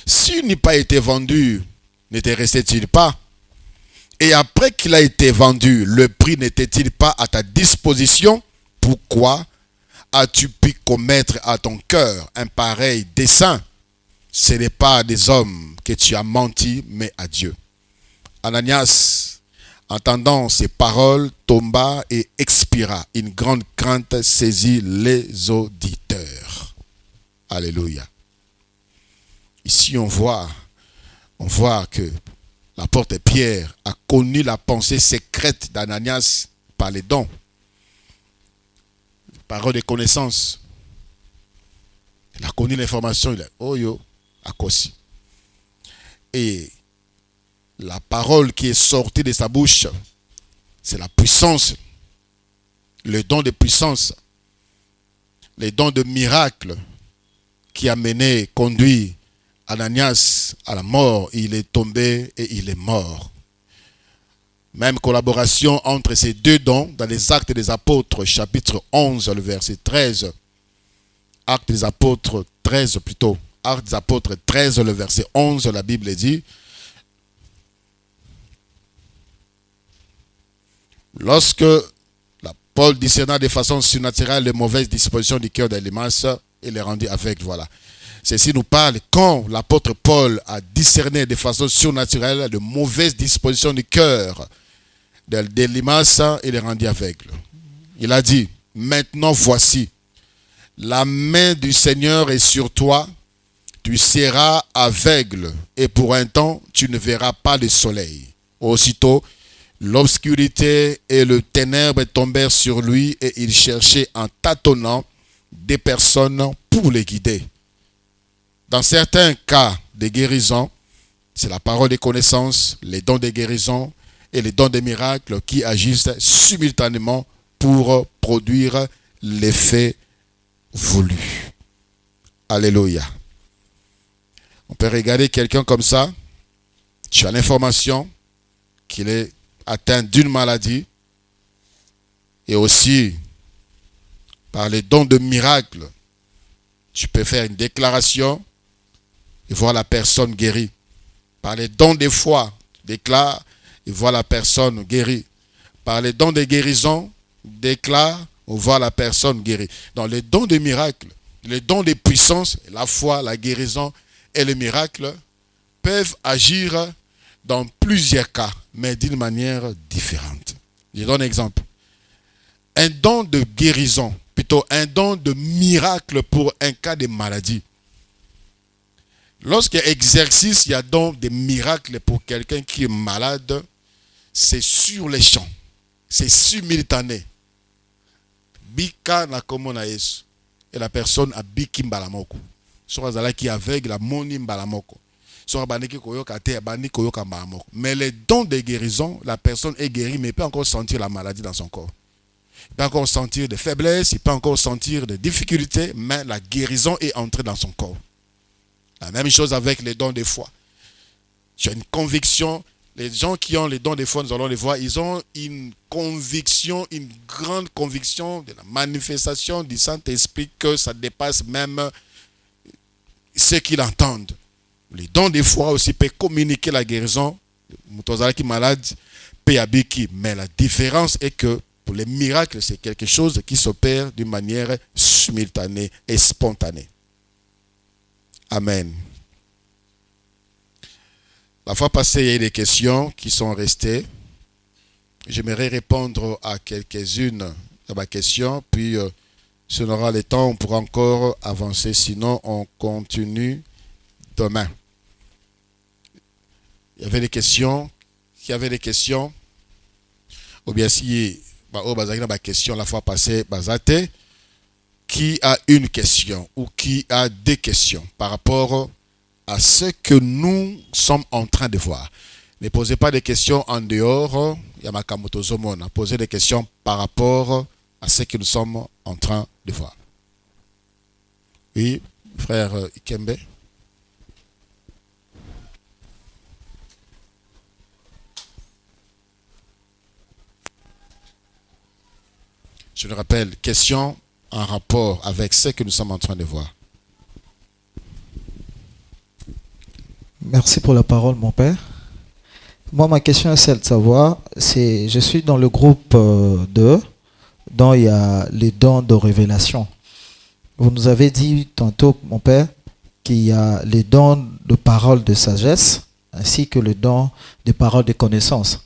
S'il n'eût pas été vendu, ne te restait-il pas? Et après qu'il a été vendu, le prix n'était-il pas à ta disposition? Pourquoi as-tu pu commettre à ton cœur un pareil dessein? Ce n'est pas à des hommes que tu as menti, mais à Dieu. Ananias, entendant ces paroles, tomba et expira. Une grande crainte saisit les auditeurs. Alléluia. Ici, on voit que l'apôtre Pierre a connu la pensée secrète d'Ananias par les dons. Parole de connaissance. Il a connu l'information. Il a dit, oh yo, à Kossi. Et la parole qui est sortie de sa bouche, c'est la puissance. Le don de puissance. Les dons de miracle qui a mené, conduit Ananias à la mort. Il est tombé et il est mort. Même collaboration entre ces 2 dons dans les Actes des Apôtres, chapitre 11, le verset 13. Actes des Apôtres 13 plutôt. Actes des Apôtres 13, le verset 11, la Bible dit, lorsque Paul discerna de façon surnaturelle les mauvaises dispositions du cœur d'Elymas, il les rendit aveugles. Voilà. Ceci nous parle quand l'apôtre Paul a discerné de façon surnaturelle les mauvaises dispositions du cœur d'Elymas, il les rendit aveugles. Il a dit, maintenant voici, la main du Seigneur est sur toi, tu seras aveugle et pour un temps, tu ne verras pas le soleil. Aussitôt, l'obscurité et le ténèbre tombèrent sur lui et il cherchait en tâtonnant des personnes pour les guider. Dans certains cas de guérison, c'est la parole de connaissance, les dons de guérison et les dons de miracles qui agissent simultanément pour produire l'effet voulu. Alléluia. On peut regarder quelqu'un comme ça, tu as l'information qu'il est atteint d'une maladie et aussi par les dons de miracles, tu peux faire une déclaration et voir la personne guérie. Par les dons de foi, tu déclares et vois la personne guérie. Par les dons de guérison, déclare, on voit la personne guérie. Dans les dons de miracles, les dons de puissance, la foi, la guérison et le miracle peuvent agir dans plusieurs cas, mais d'une manière différente. Je donne un exemple. un don de guérison, plutôt un don de miracle pour un cas de maladie. Lorsqu'il y a exercice, il y a donc des miracles pour quelqu'un qui est malade, c'est sur les champs, c'est simultané. Bika na komona Yesu. Et la personne a biki mbalamoko. Soit zala qui aveugle la moni mbalamoko. Soit baniki koyoka te bani koyoka mbalamoko. Mais les dons de guérison, la personne est guérie mais il peut encore sentir la maladie dans son corps. Il peut encore sentir des faiblesses, il peut encore sentir des difficultés, mais la guérison est entrée dans son corps. La même chose avec les dons de foi. Tu as une conviction. Les gens qui ont les dons de foi, nous allons les voir, ils ont une conviction, une grande conviction de la manifestation du Saint-Esprit que ça dépasse même ce qu'ils entendent. Les dons de foi aussi peuvent communiquer la guérison. Qui malade, mais la différence est que pour les miracles, c'est quelque chose qui s'opère d'une manière simultanée et spontanée. Amen. La fois passée, il y a eu des questions qui sont restées. J'aimerais répondre à quelques-unes de ma question, puis si on aura le temps, on pourra encore avancer. Sinon, on continue demain. Il y avait des questions. Qui avait des questions? Ou bien si ma question la fois passée, Bazate, qui a une question ou qui a des questions par rapport à ce que nous sommes en train de voir. Ne posez pas des questions en dehors, Yamakamoto Zomona. Posez des questions par rapport à ce que nous sommes en train de voir. Oui, frère Ikembe. Je le rappelle, question en rapport avec ce que nous sommes en train de voir. Merci pour la parole, mon père. Moi, ma question est celle de savoir, je suis dans le groupe 2, dont il y a les dons de révélation. Vous nous avez dit tantôt, mon père, qu'il y a les dons de parole de sagesse, ainsi que le don de parole de connaissance.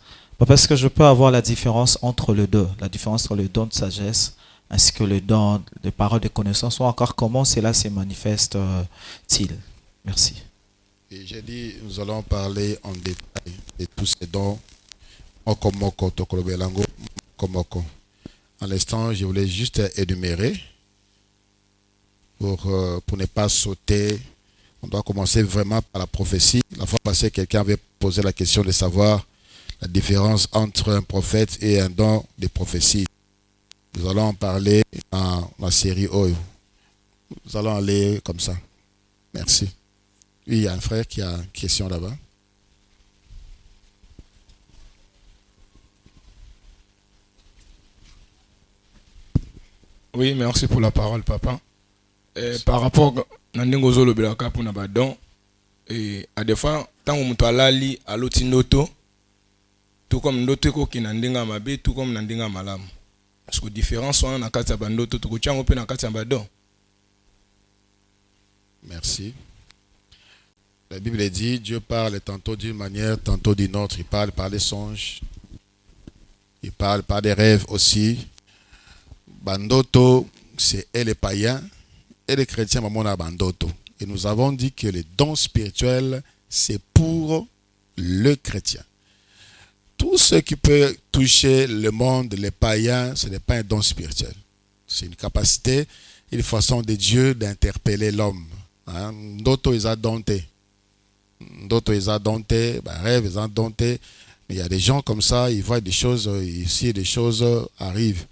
Est-ce que je peux avoir la différence entre les deux, la différence entre le don de sagesse ainsi que le don de parole de connaissance, ou encore comment cela se manifeste-t-il? Merci. Et j'ai dit, nous allons parler en détail de tous ces dons. En l'instant, je voulais juste énumérer pour ne pas sauter. On doit commencer vraiment par la prophétie. La fois passée, quelqu'un avait posé la question de savoir la différence entre un prophète et un don de prophétie. Nous allons en parler dans la série OYO. Nous allons aller comme ça. Merci. Oui, il y a un frère qui a une question là-bas. Oui, merci pour la parole, papa. Par rapport à Ndengozolo Belaka pour Nabadon, à des fois, tant que tu as lali à l'otinoto, tout comme Ndoto qui n'andinga mabe, tout comme n'andinga malam. Parce que la différence, on a quatre bandoto, tout le monde a quatre bandons. Merci. La Bible dit, Dieu parle tantôt d'une manière, tantôt d'une autre. Il parle par les songes. Il parle par des rêves aussi. Bandoto, c'est les païens et les chrétiens, maman a bandoto. Et nous avons dit que les dons spirituels, c'est pour le chrétien. Tout ce qui peut toucher le monde, les païens, ce n'est pas un don spirituel. C'est une capacité, une façon de Dieu d'interpeller l'homme. D'autres, ils ont dompté. D'autres, ils ont dompté, rêve, ils ont dompté. Mais il y a des gens comme ça, ils voient des choses, ici, des choses arrivent.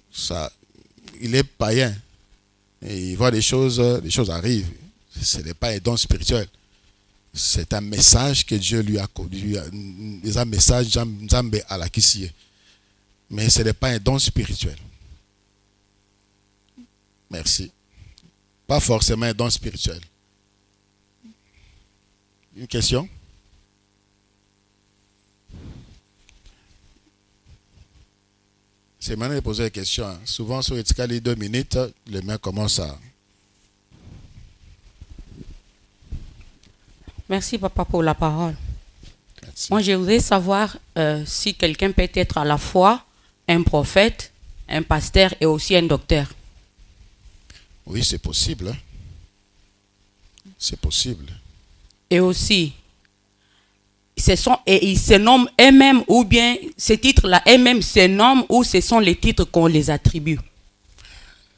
Ça, il est païen. Et il voit des choses arrivent. Ce n'est pas un don spirituel. C'est un message que Dieu lui a conduit. C'est un message Nzambe à la Kissie. Mais ce n'est pas un don spirituel. Merci. Pas forcément un don spirituel. Une question? C'est maintenant de poser la question. Souvent, sur les 2 minutes, les mains commencent à... Merci, papa, pour la parole. Merci. Moi, je voudrais savoir si quelqu'un peut être à la fois un prophète, un pasteur et aussi un docteur? Oui, c'est possible. Hein. C'est possible. Et aussi, ils se nomment eux-mêmes, ou bien ces titres-là eux-mêmes se nomment, ou ce sont les titres qu'on les attribue?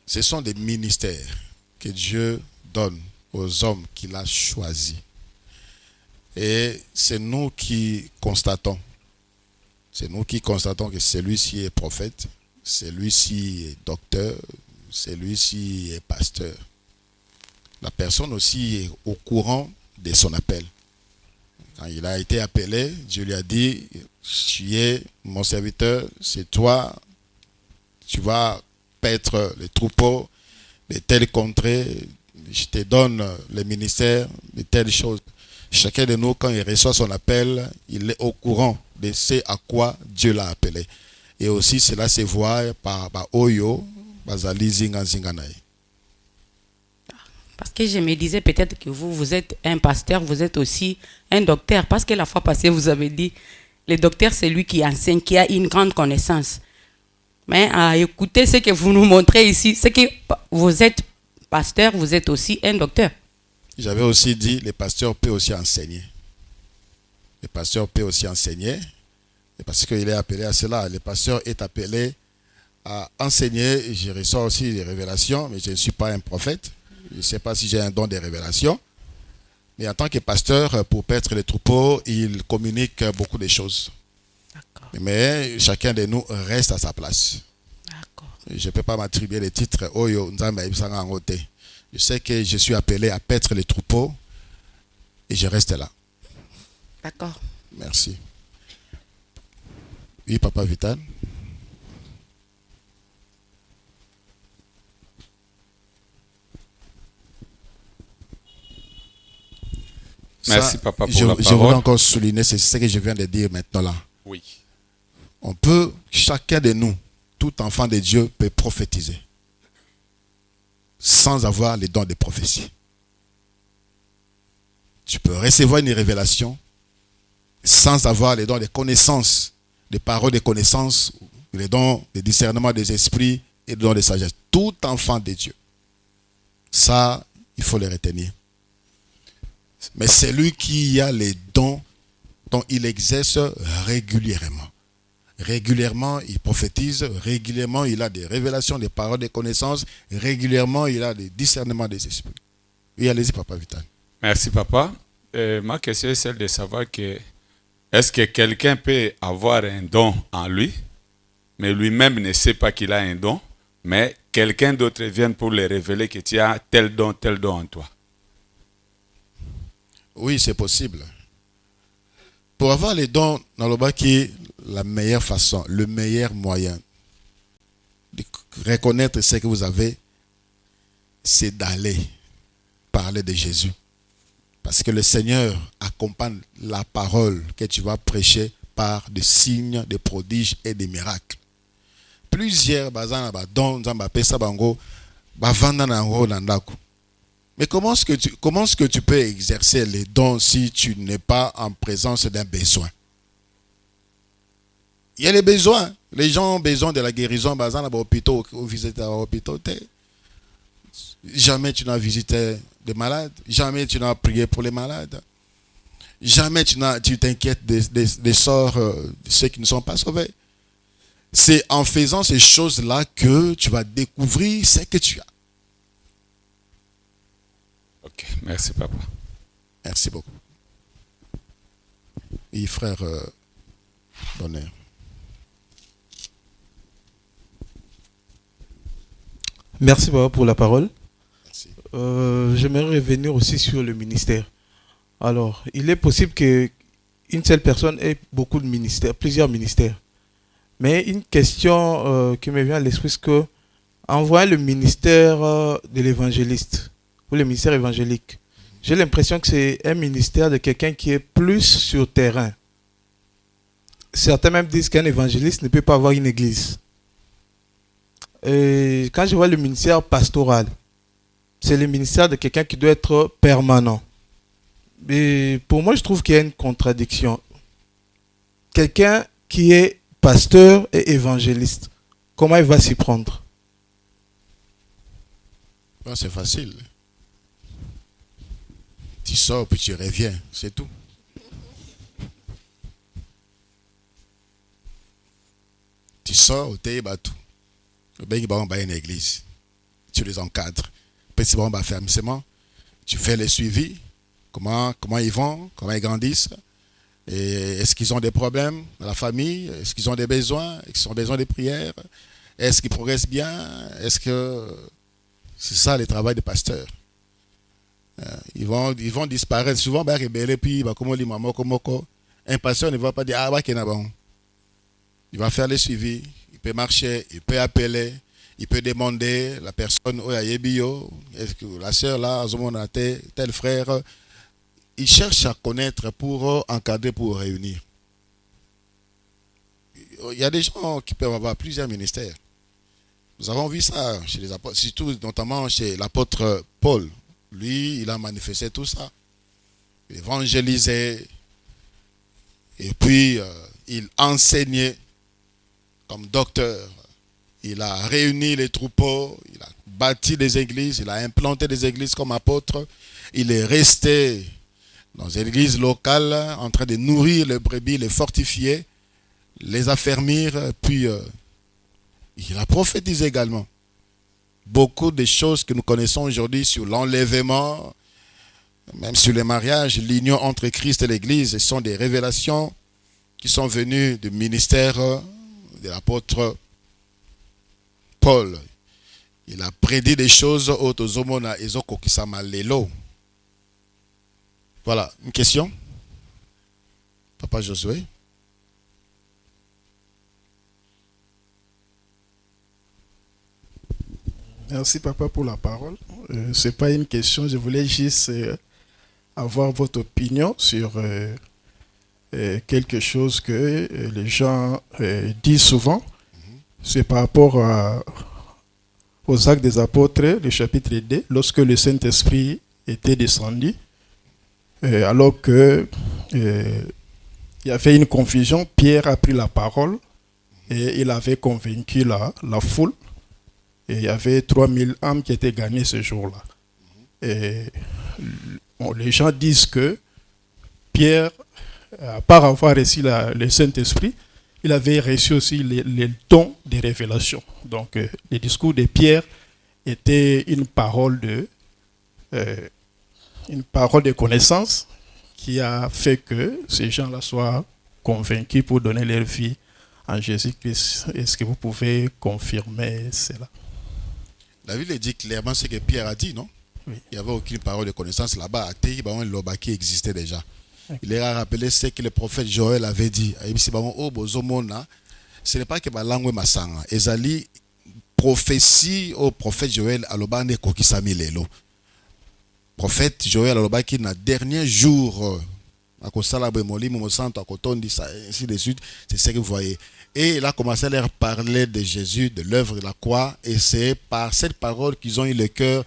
Ce sont des ministères que Dieu donne aux hommes qu'il a choisis. Et c'est nous qui constatons. C'est nous qui constatons que celui-ci est prophète, celui-ci est docteur, celui-ci est pasteur. La personne aussi est au courant de son appel. Quand il a été appelé, Dieu lui a dit, tu es mon serviteur, c'est toi, tu vas paître les troupeaux de telles contrées, je te donne le ministère de telles choses. Chacun de nous, quand il reçoit son appel, il est au courant de ce à quoi Dieu l'a appelé. Et aussi, cela se voit par Oyo, Bazali Zinga Zinganaï. Parce que je me disais peut-être que vous êtes un pasteur, vous êtes aussi un docteur. Parce que la fois passée, vous avez dit, le docteur, c'est lui qui enseigne, qui a une grande connaissance. Mais à écouter ce que vous nous montrez ici, c'est que vous êtes pasteur, vous êtes aussi un docteur. J'avais aussi dit, les pasteurs peuvent aussi enseigner. Le pasteur peut aussi enseigner, parce qu'il est appelé à cela. Le pasteur est appelé à enseigner. Je reçois aussi des révélations, mais je ne suis pas un prophète. Je ne sais pas si j'ai un don de révélation. Mais en tant que pasteur, pour paître les troupeaux, il communique beaucoup de choses. D'accord. Mais chacun de nous reste à sa place. D'accord. Je ne peux pas m'attribuer les titres. Je sais que je suis appelé à paître les troupeaux et je reste là. D'accord. Merci. Oui, Papa Vital. Merci, Papa, pour la parole. Je voulais encore souligner, c'est ce que je viens de dire maintenant là. Oui. On peut, chacun de nous, tout enfant de Dieu peut prophétiser sans avoir les dons de prophétie. Tu peux recevoir une révélation sans avoir les dons de connaissance, des paroles de connaissance, les dons de discernement des esprits et les dons de sagesse. Tout enfant de Dieu. Ça, il faut les retenir. Mais c'est lui qui a les dons dont il exerce régulièrement. Régulièrement, il prophétise. Régulièrement, il a des révélations, des paroles de connaissance. Régulièrement, il a des discernements des esprits. Oui, allez-y, Papa Vital. Merci, Papa. Ma question est celle de savoir que est-ce que quelqu'un peut avoir un don en lui, mais lui-même ne sait pas qu'il a un don, mais quelqu'un d'autre vient pour le révéler que tu as tel don en toi? Oui, c'est possible. Pour avoir les dons, Nalobaki, la meilleure façon, le meilleur moyen de reconnaître ce que vous avez, c'est d'aller parler de Jésus. Parce que le Seigneur accompagne la parole que tu vas prêcher par des signes, des prodiges et des miracles. Plusieurs dons, mais comment est-ce que tu peux exercer les dons si tu n'es pas en présence d'un besoin? Il y a les besoins. Les gens ont besoin de la guérison. Jamais tu n'as visité des malades. Jamais tu n'as prié pour les malades. Jamais tu t'inquiètes des sorts de ceux qui ne sont pas sauvés. C'est en faisant ces choses-là que tu vas découvrir ce que tu as. Ok, merci, Papa. Merci beaucoup. Et frère Bonheur. Merci, Papa, pour la parole. Merci. J'aimerais revenir aussi sur le ministère. Alors, il est possible qu'une seule personne ait beaucoup de ministères, plusieurs ministères. Mais une question qui me vient à l'esprit, c'est que en voyant le ministère de l'évangéliste, ou le ministère évangélique, j'ai l'impression que c'est un ministère de quelqu'un qui est plus sur terrain. Certains même disent qu'un évangéliste ne peut pas avoir une église. Et quand je vois le ministère pastoral, c'est le ministère de quelqu'un qui doit être permanent. Et pour moi, je trouve qu'il y a une contradiction. Quelqu'un qui est pasteur et évangéliste, comment il va s'y prendre? Non, c'est facile. Tu sors puis tu reviens, c'est tout. Tu sors au Tébatou. Le bain qui va en une église. Tu les encadres. Petit bon bah fermement. Tu fais les suivis. Comment ils vont, comment ils grandissent. Et est-ce qu'ils ont des problèmes dans la famille? Est-ce qu'ils ont des besoins? Est-ce qu'ils ont besoin de prières? Est-ce qu'ils progressent bien? Est-ce que c'est ça le travail des pasteurs? Ils vont disparaître. Souvent, bah, rebelle, puis bah, comme on dit, maman, comme un pasteur ne va pas dire ah bah qu'il bon. Il va faire les suivis. Il peut marcher, il peut appeler, il peut demander la personne où est bio. Est-ce que la sœur là, tel frère. Il cherche à connaître pour encadrer, pour réunir. Il y a des gens qui peuvent avoir plusieurs ministères. Nous avons vu ça chez les apôtres, surtout notamment chez l'apôtre Paul. Lui, il a manifesté tout ça. Il évangélisait. Et puis, il enseignait comme docteur. Il a réuni les troupeaux. Il a bâti des églises. Il a implanté des églises comme apôtre. Il est resté dans une église locale en train de nourrir les brebis, les fortifier, les affermir. Puis, il a prophétisé également. Beaucoup de choses que nous connaissons aujourd'hui sur l'enlèvement, même sur les mariages, l'union entre Christ et l'Église, ce sont des révélations qui sont venues du ministère de l'apôtre Paul. Il a prédit des choses autozomona ezoko kisama lelo. Voilà, une question? Papa Josué? Merci papa pour la parole. Ce n'est pas une question, je voulais juste avoir votre opinion sur quelque chose que les gens disent souvent. C'est par rapport aux Actes des Apôtres, le chapitre 2, lorsque le Saint-Esprit était descendu, alors que il y avait une confusion, Pierre a pris la parole et il avait convaincu la foule. Et il y avait 3000 âmes qui étaient gagnées ce jour-là. Et bon, les gens disent que Pierre, à part avoir reçu le Saint-Esprit, il avait reçu aussi les dons de révélation. Donc, le discours de Pierre était une parole de connaissance qui a fait que ces gens-là soient convaincus pour donner leur vie en Jésus-Christ. Est-ce que vous pouvez confirmer cela? La Bible dit clairement ce que Pierre a dit, non? Oui. Il n'y avait aucune parole de connaissance là-bas. Un loba qui existait déjà. Okay. Il leur a rappelé ce que le prophète Joël avait dit. Ce n'est pas que ma langue masanga. Ezali prophétie au prophète Joël aloba ne kokisami lelo. Prophète Joël aloba qui na dernier jour akosala bemoli mosanto akotondi ça ainsi de suite. C'est ce que vous voyez. Et il a commencé à leur parler de Jésus, de l'œuvre de la croix. Et c'est par cette parole qu'ils ont eu le cœur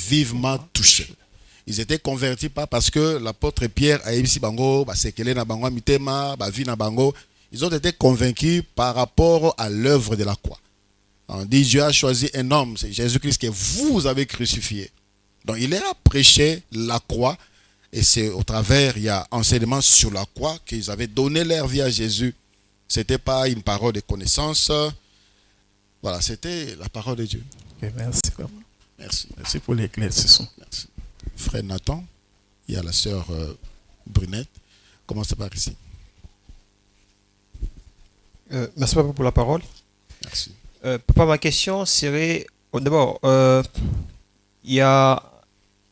vivement touché. Ils étaient convertis pas parce que l'apôtre Pierre a dit bango, sekele na bango mitema, vi na bango. Ils ont été convaincus par rapport à l'œuvre de la croix. On dit Dieu a choisi un homme, c'est Jésus-Christ que vous avez crucifié. Donc il leur a prêché la croix. Et c'est au travers, il y a enseignement sur la croix qu'ils avaient donné leur vie à Jésus. Ce n'était pas une parole de connaissance. Voilà, c'était la parole de Dieu. Okay, merci. Merci. Merci pour l'éclaircissement. Merci. Frère Nathan, il y a la sœur Brunette. Commencez par ici. Merci papa pour la parole. Merci. Papa, ma question serait, d'abord, il y a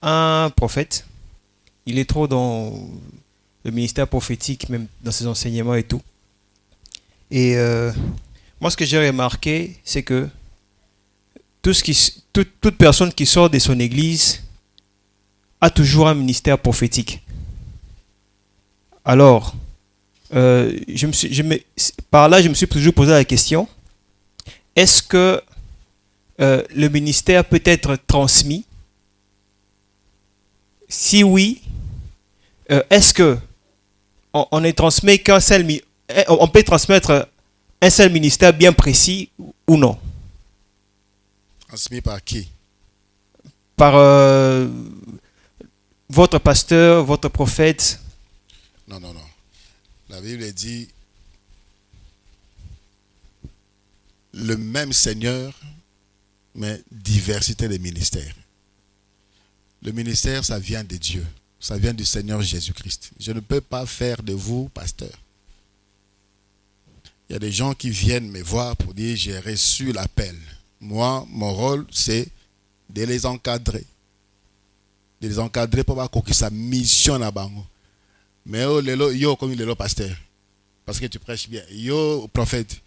un prophète, il est trop dans le ministère prophétique, même dans ses enseignements et tout. Et moi, ce que j'ai remarqué, c'est que toute personne qui sort de son église a toujours un ministère prophétique. Alors, par là, je me suis toujours posé la question, est-ce que le ministère peut être transmis? Si oui, est-ce que on ne transmet qu'un seul, on peut transmettre un seul ministère bien précis ou non? Transmis par qui? Par votre pasteur, votre prophète? Non, non, non. La Bible dit le même Seigneur, mais diversité des ministères. Le ministère, ça vient de Dieu. Ça vient du Seigneur Jésus-Christ. Je ne peux pas faire de vous pasteur. Il y a des gens qui viennent me voir pour dire j'ai reçu l'appel. Moi, mon rôle, c'est de les encadrer. De les encadrer pour que sa mission là-bas. Mais yo comme il est le pasteur. Parce que tu prêches bien. Yo prophète.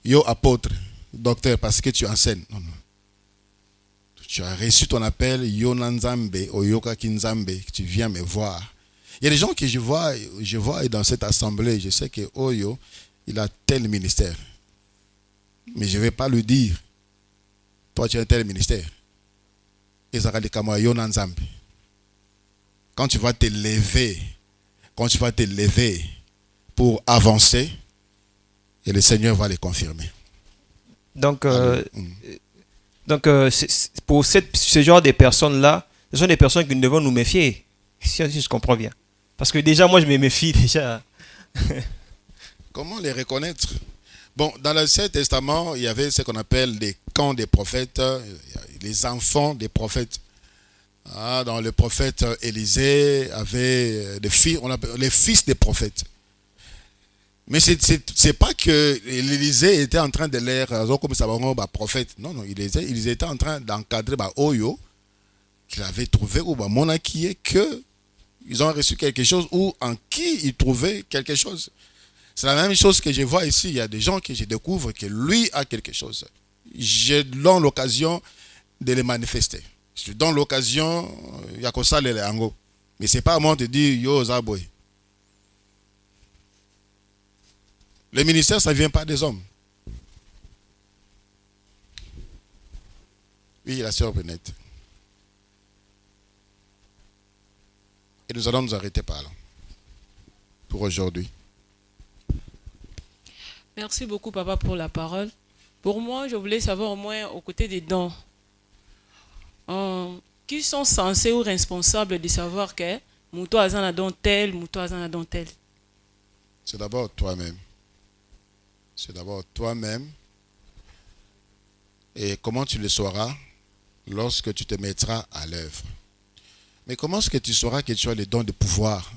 Yo apôtre. Docteur, parce que tu enseignes. Non, non. Tu as reçu ton appel, yo nanzambe, oyoka kinzambe, tu viens me voir. Il y a des gens que je vois dans cette assemblée, je sais que Oyo, il a tel ministère. Mais je ne vais pas lui dire, toi tu as tel ministère. Quand tu vas te lever pour avancer, et le Seigneur va les confirmer. Donc, pour ce genre de personnes-là, ce sont des personnes que nous devons nous méfier, si je comprends bien. Parce que déjà, moi, je me méfie déjà. Comment les reconnaître? Bon, dans l'Ancien Testament, il y avait ce qu'on appelle les camps des prophètes, les enfants des prophètes. Dans le prophète Élisée avait des fils, on appelle les fils des prophètes. Mais c'est pas que l'Élysée était en train de l'air comme ça prophète. Non, non, ils étaient en train d'encadrer Oyo qu'il avait trouvé ou Monaki que ils ont reçu quelque chose ou en qui ils trouvaient quelque chose. C'est la même chose que je vois ici. Il y a des gens que je découvre que lui a quelque chose. Je donne l'occasion de les manifester. Je donne l'occasion, il y a que ça les ango. Mais c'est pas à moi de dire yo zaboy. Le ministère, ça ne vient pas des hommes. Oui, la sœur Benette. Et nous allons nous arrêter par là. Pour aujourd'hui. Merci beaucoup, papa, pour la parole. Pour moi, je voulais savoir au moins aux côtés des dons, qui sont censés ou responsables de savoir que Mouto Azan a don tel, Mouto Azan a don tel. C'est d'abord toi-même. C'est d'abord toi-même. Et comment tu le sauras? Lorsque tu te mettras à l'œuvre. Mais comment est-ce que tu sauras que tu as les dons de pouvoir,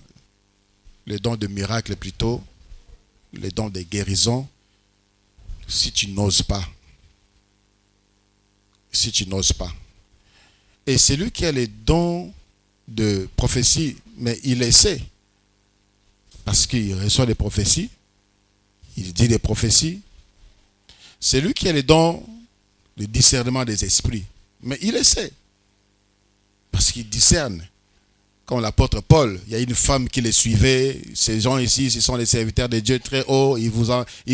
les dons de miracle plutôt, les dons de guérison, si tu n'oses pas? Si tu n'oses pas. Et celui qui a les dons de prophétie, mais il les sait. Parce qu'il reçoit des prophéties. Il dit des prophéties. C'est lui qui a les dons de discernement des esprits. Mais il le sait. Parce qu'il discerne. Comme l'apôtre Paul, il y a une femme qui les suivait. Ces gens ici, ce sont les serviteurs de Dieu très hauts. Ils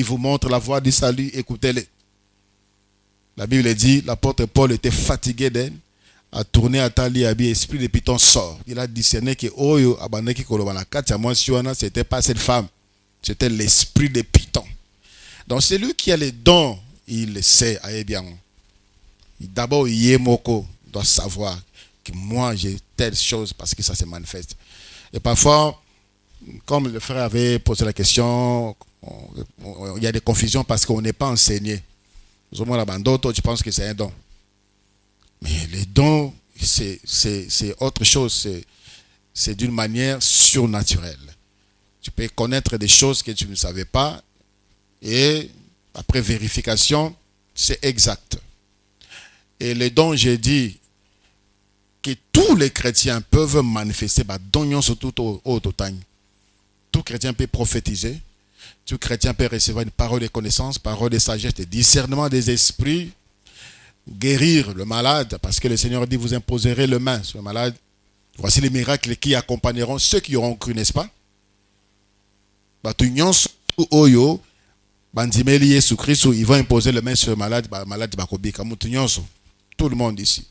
vous montrent la voie du salut. Écoutez-les. La Bible dit, l'apôtre Paul était fatigué d'elle. A tourné à Tali, à esprit de Python sort. Il a discerné que Oyo, Abaneki Kolobana, Katiamon Siona, c'était pas cette femme. C'était l'esprit de Python. Donc c'est lui qui a les dons, il le sait, bien. D'abord, Yemoko doit savoir que moi j'ai telle chose parce que ça se manifeste. Et parfois, comme le frère avait posé la question, il y a des confusions parce qu'on n'est pas enseigné. Tu penses que c'est un don. Mais les dons, c'est autre chose. C'est d'une manière surnaturelle. Tu peux connaître des choses que tu ne savais pas et après vérification, c'est exact. Et les dons, j'ai dit que tous les chrétiens peuvent manifester dons surtout au total. Tout chrétien peut prophétiser. Tout chrétien peut recevoir une parole de connaissance, parole de sagesse, de discernement des esprits, guérir le malade, parce que le Seigneur dit, vous imposerez les mains sur le malade. Voici les miracles qui accompagneront ceux qui auront cru, n'est-ce pas? Ils vont imposer les mains sur le malade, tout le monde ici.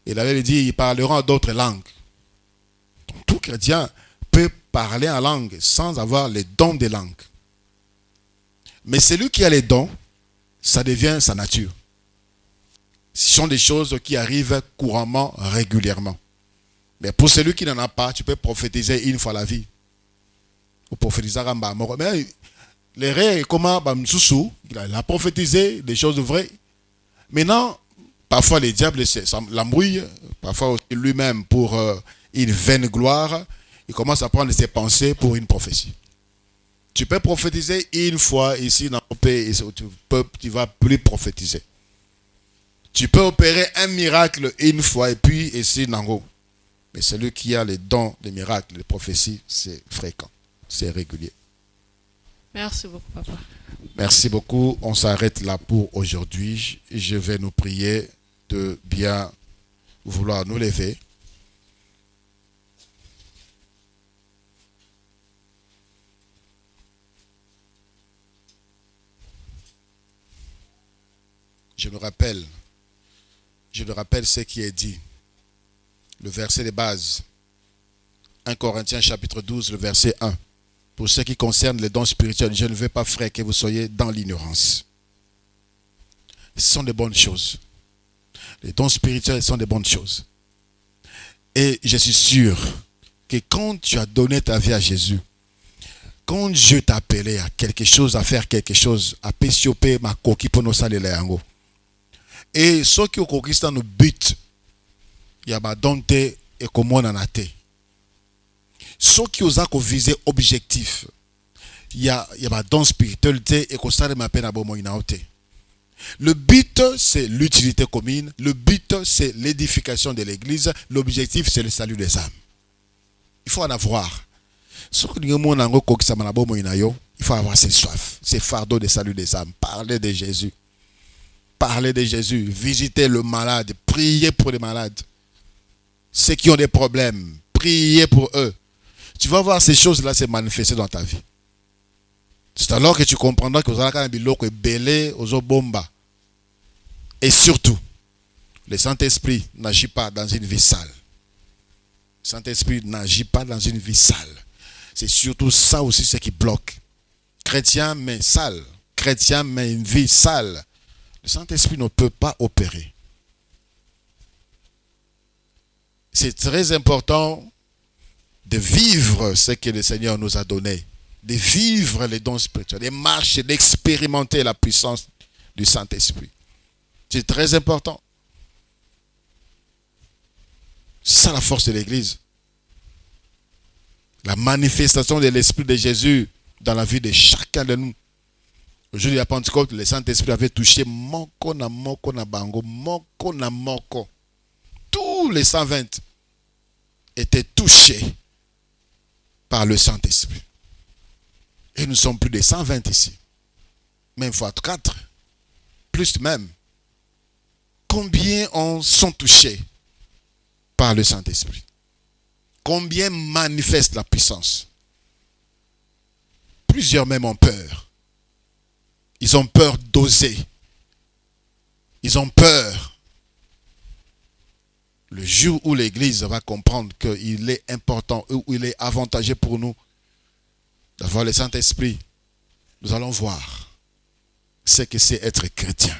Et il avait dit, ils parleront d'autres langues. Donc, tout chrétien peut parler en langue sans avoir les dons des langues. Mais celui qui a les dons, ça devient sa nature. Ce sont des choses qui arrivent couramment, régulièrement. Mais pour celui qui n'en a pas, tu peux prophétiser une fois la vie. Ou prophétiser à Ramba. Mais les rêves, comment il a prophétisé des choses vraies. Maintenant, parfois les diables l'embrouillent, parfois aussi lui-même pour une vaine gloire, il commence à prendre ses pensées pour une prophétie. Tu peux prophétiser une fois ici dans le pays, tu ne vas plus prophétiser. Tu peux opérer un miracle une fois et puis ici dans le. Mais celui qui a les dons, les miracles, les prophéties, c'est fréquent, c'est régulier. Merci beaucoup, papa. Merci beaucoup. On s'arrête là pour aujourd'hui. Je vais nous prier de bien vouloir nous lever. Je me rappelle ce qui est dit. Le verset de base. 1 Corinthiens chapitre 12, le verset 1. Pour ce qui concerne les dons spirituels, je ne veux pas, frère, que vous soyez dans l'ignorance. Ce sont de bonnes choses. Les dons spirituels sont de bonnes choses. Et je suis sûr que quand tu as donné ta vie à Jésus, quand Dieu t'a appelé à quelque chose, à faire quelque chose, à pésioper ma coquille pour nous saler les yango. Et ceux qui ont conquisté nos buts, il y a ma donte et comment on en a été. Ceux qui ont visé objectif, il y a ma don spiritualité et qu'on s'arrête ma peine à bon moyen. Le but, c'est l'utilité commune. Le but, c'est l'édification de l'église. L'objectif, c'est le salut des âmes. Il faut en avoir. Il faut avoir ces soifs, ces fardeaux de salut des âmes. Parler de Jésus. Parler de Jésus. Visiter le malade. Prier pour les malades. Ceux qui ont des problèmes. Prier pour eux. Tu vas voir ces choses-là se manifester dans ta vie. C'est alors que tu comprendras que vous avez un biloko belé aux bomba. Et surtout, le Saint-Esprit n'agit pas dans une vie sale. Le Saint-Esprit n'agit pas dans une vie sale. C'est surtout ça aussi ce qui bloque. Chrétien mais sale. Chrétien mais une vie sale. Le Saint-Esprit ne peut pas opérer. C'est très important de vivre ce que le Seigneur nous a donné. De vivre les dons spirituels. De marcher, d'expérimenter la puissance du Saint-Esprit. C'est très important. C'est ça la force de l'Église. La manifestation de l'Esprit de Jésus dans la vie de chacun de nous. Le jour de la Pentecôte, le Saint-Esprit avait touché moko na bango, moko na moko. Tous les 120 étaient touchés par le Saint-Esprit. Et nous sommes plus de 120 ici. Même fois 4. Plus même. Combien en sont touchés par le Saint-Esprit? Combien manifestent la puissance? Plusieurs même ont peur. Ils ont peur d'oser. Ils ont peur. Le jour où l'Église va comprendre qu'il est important, ou il est avantageux pour nous d'avoir le Saint-Esprit, nous allons voir ce que c'est être chrétien.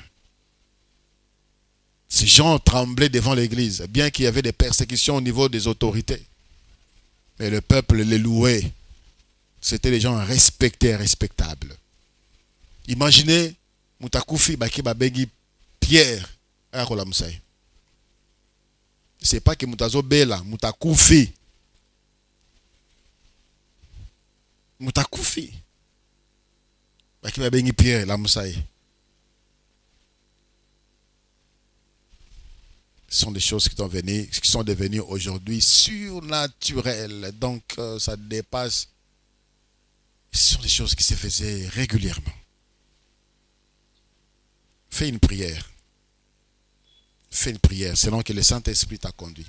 Ces gens tremblaient devant l'Église, bien qu'il y avait des persécutions au niveau des autorités. Mais le peuple les louait. C'était des gens respectés et respectables. Imaginez, Moutakufi Baki Babegi Pierre à Kolamsaï. C'est pas que Moutazo Bela, Moutakufi. Moutakufi. Baki Babegi Pierre, la Moussaï. Ce sont des choses qui sont devenues aujourd'hui surnaturelles. Donc, ça dépasse. Ce sont des choses qui se faisaient régulièrement. Fais une prière. Fais une prière selon que le Saint-Esprit t'a conduit.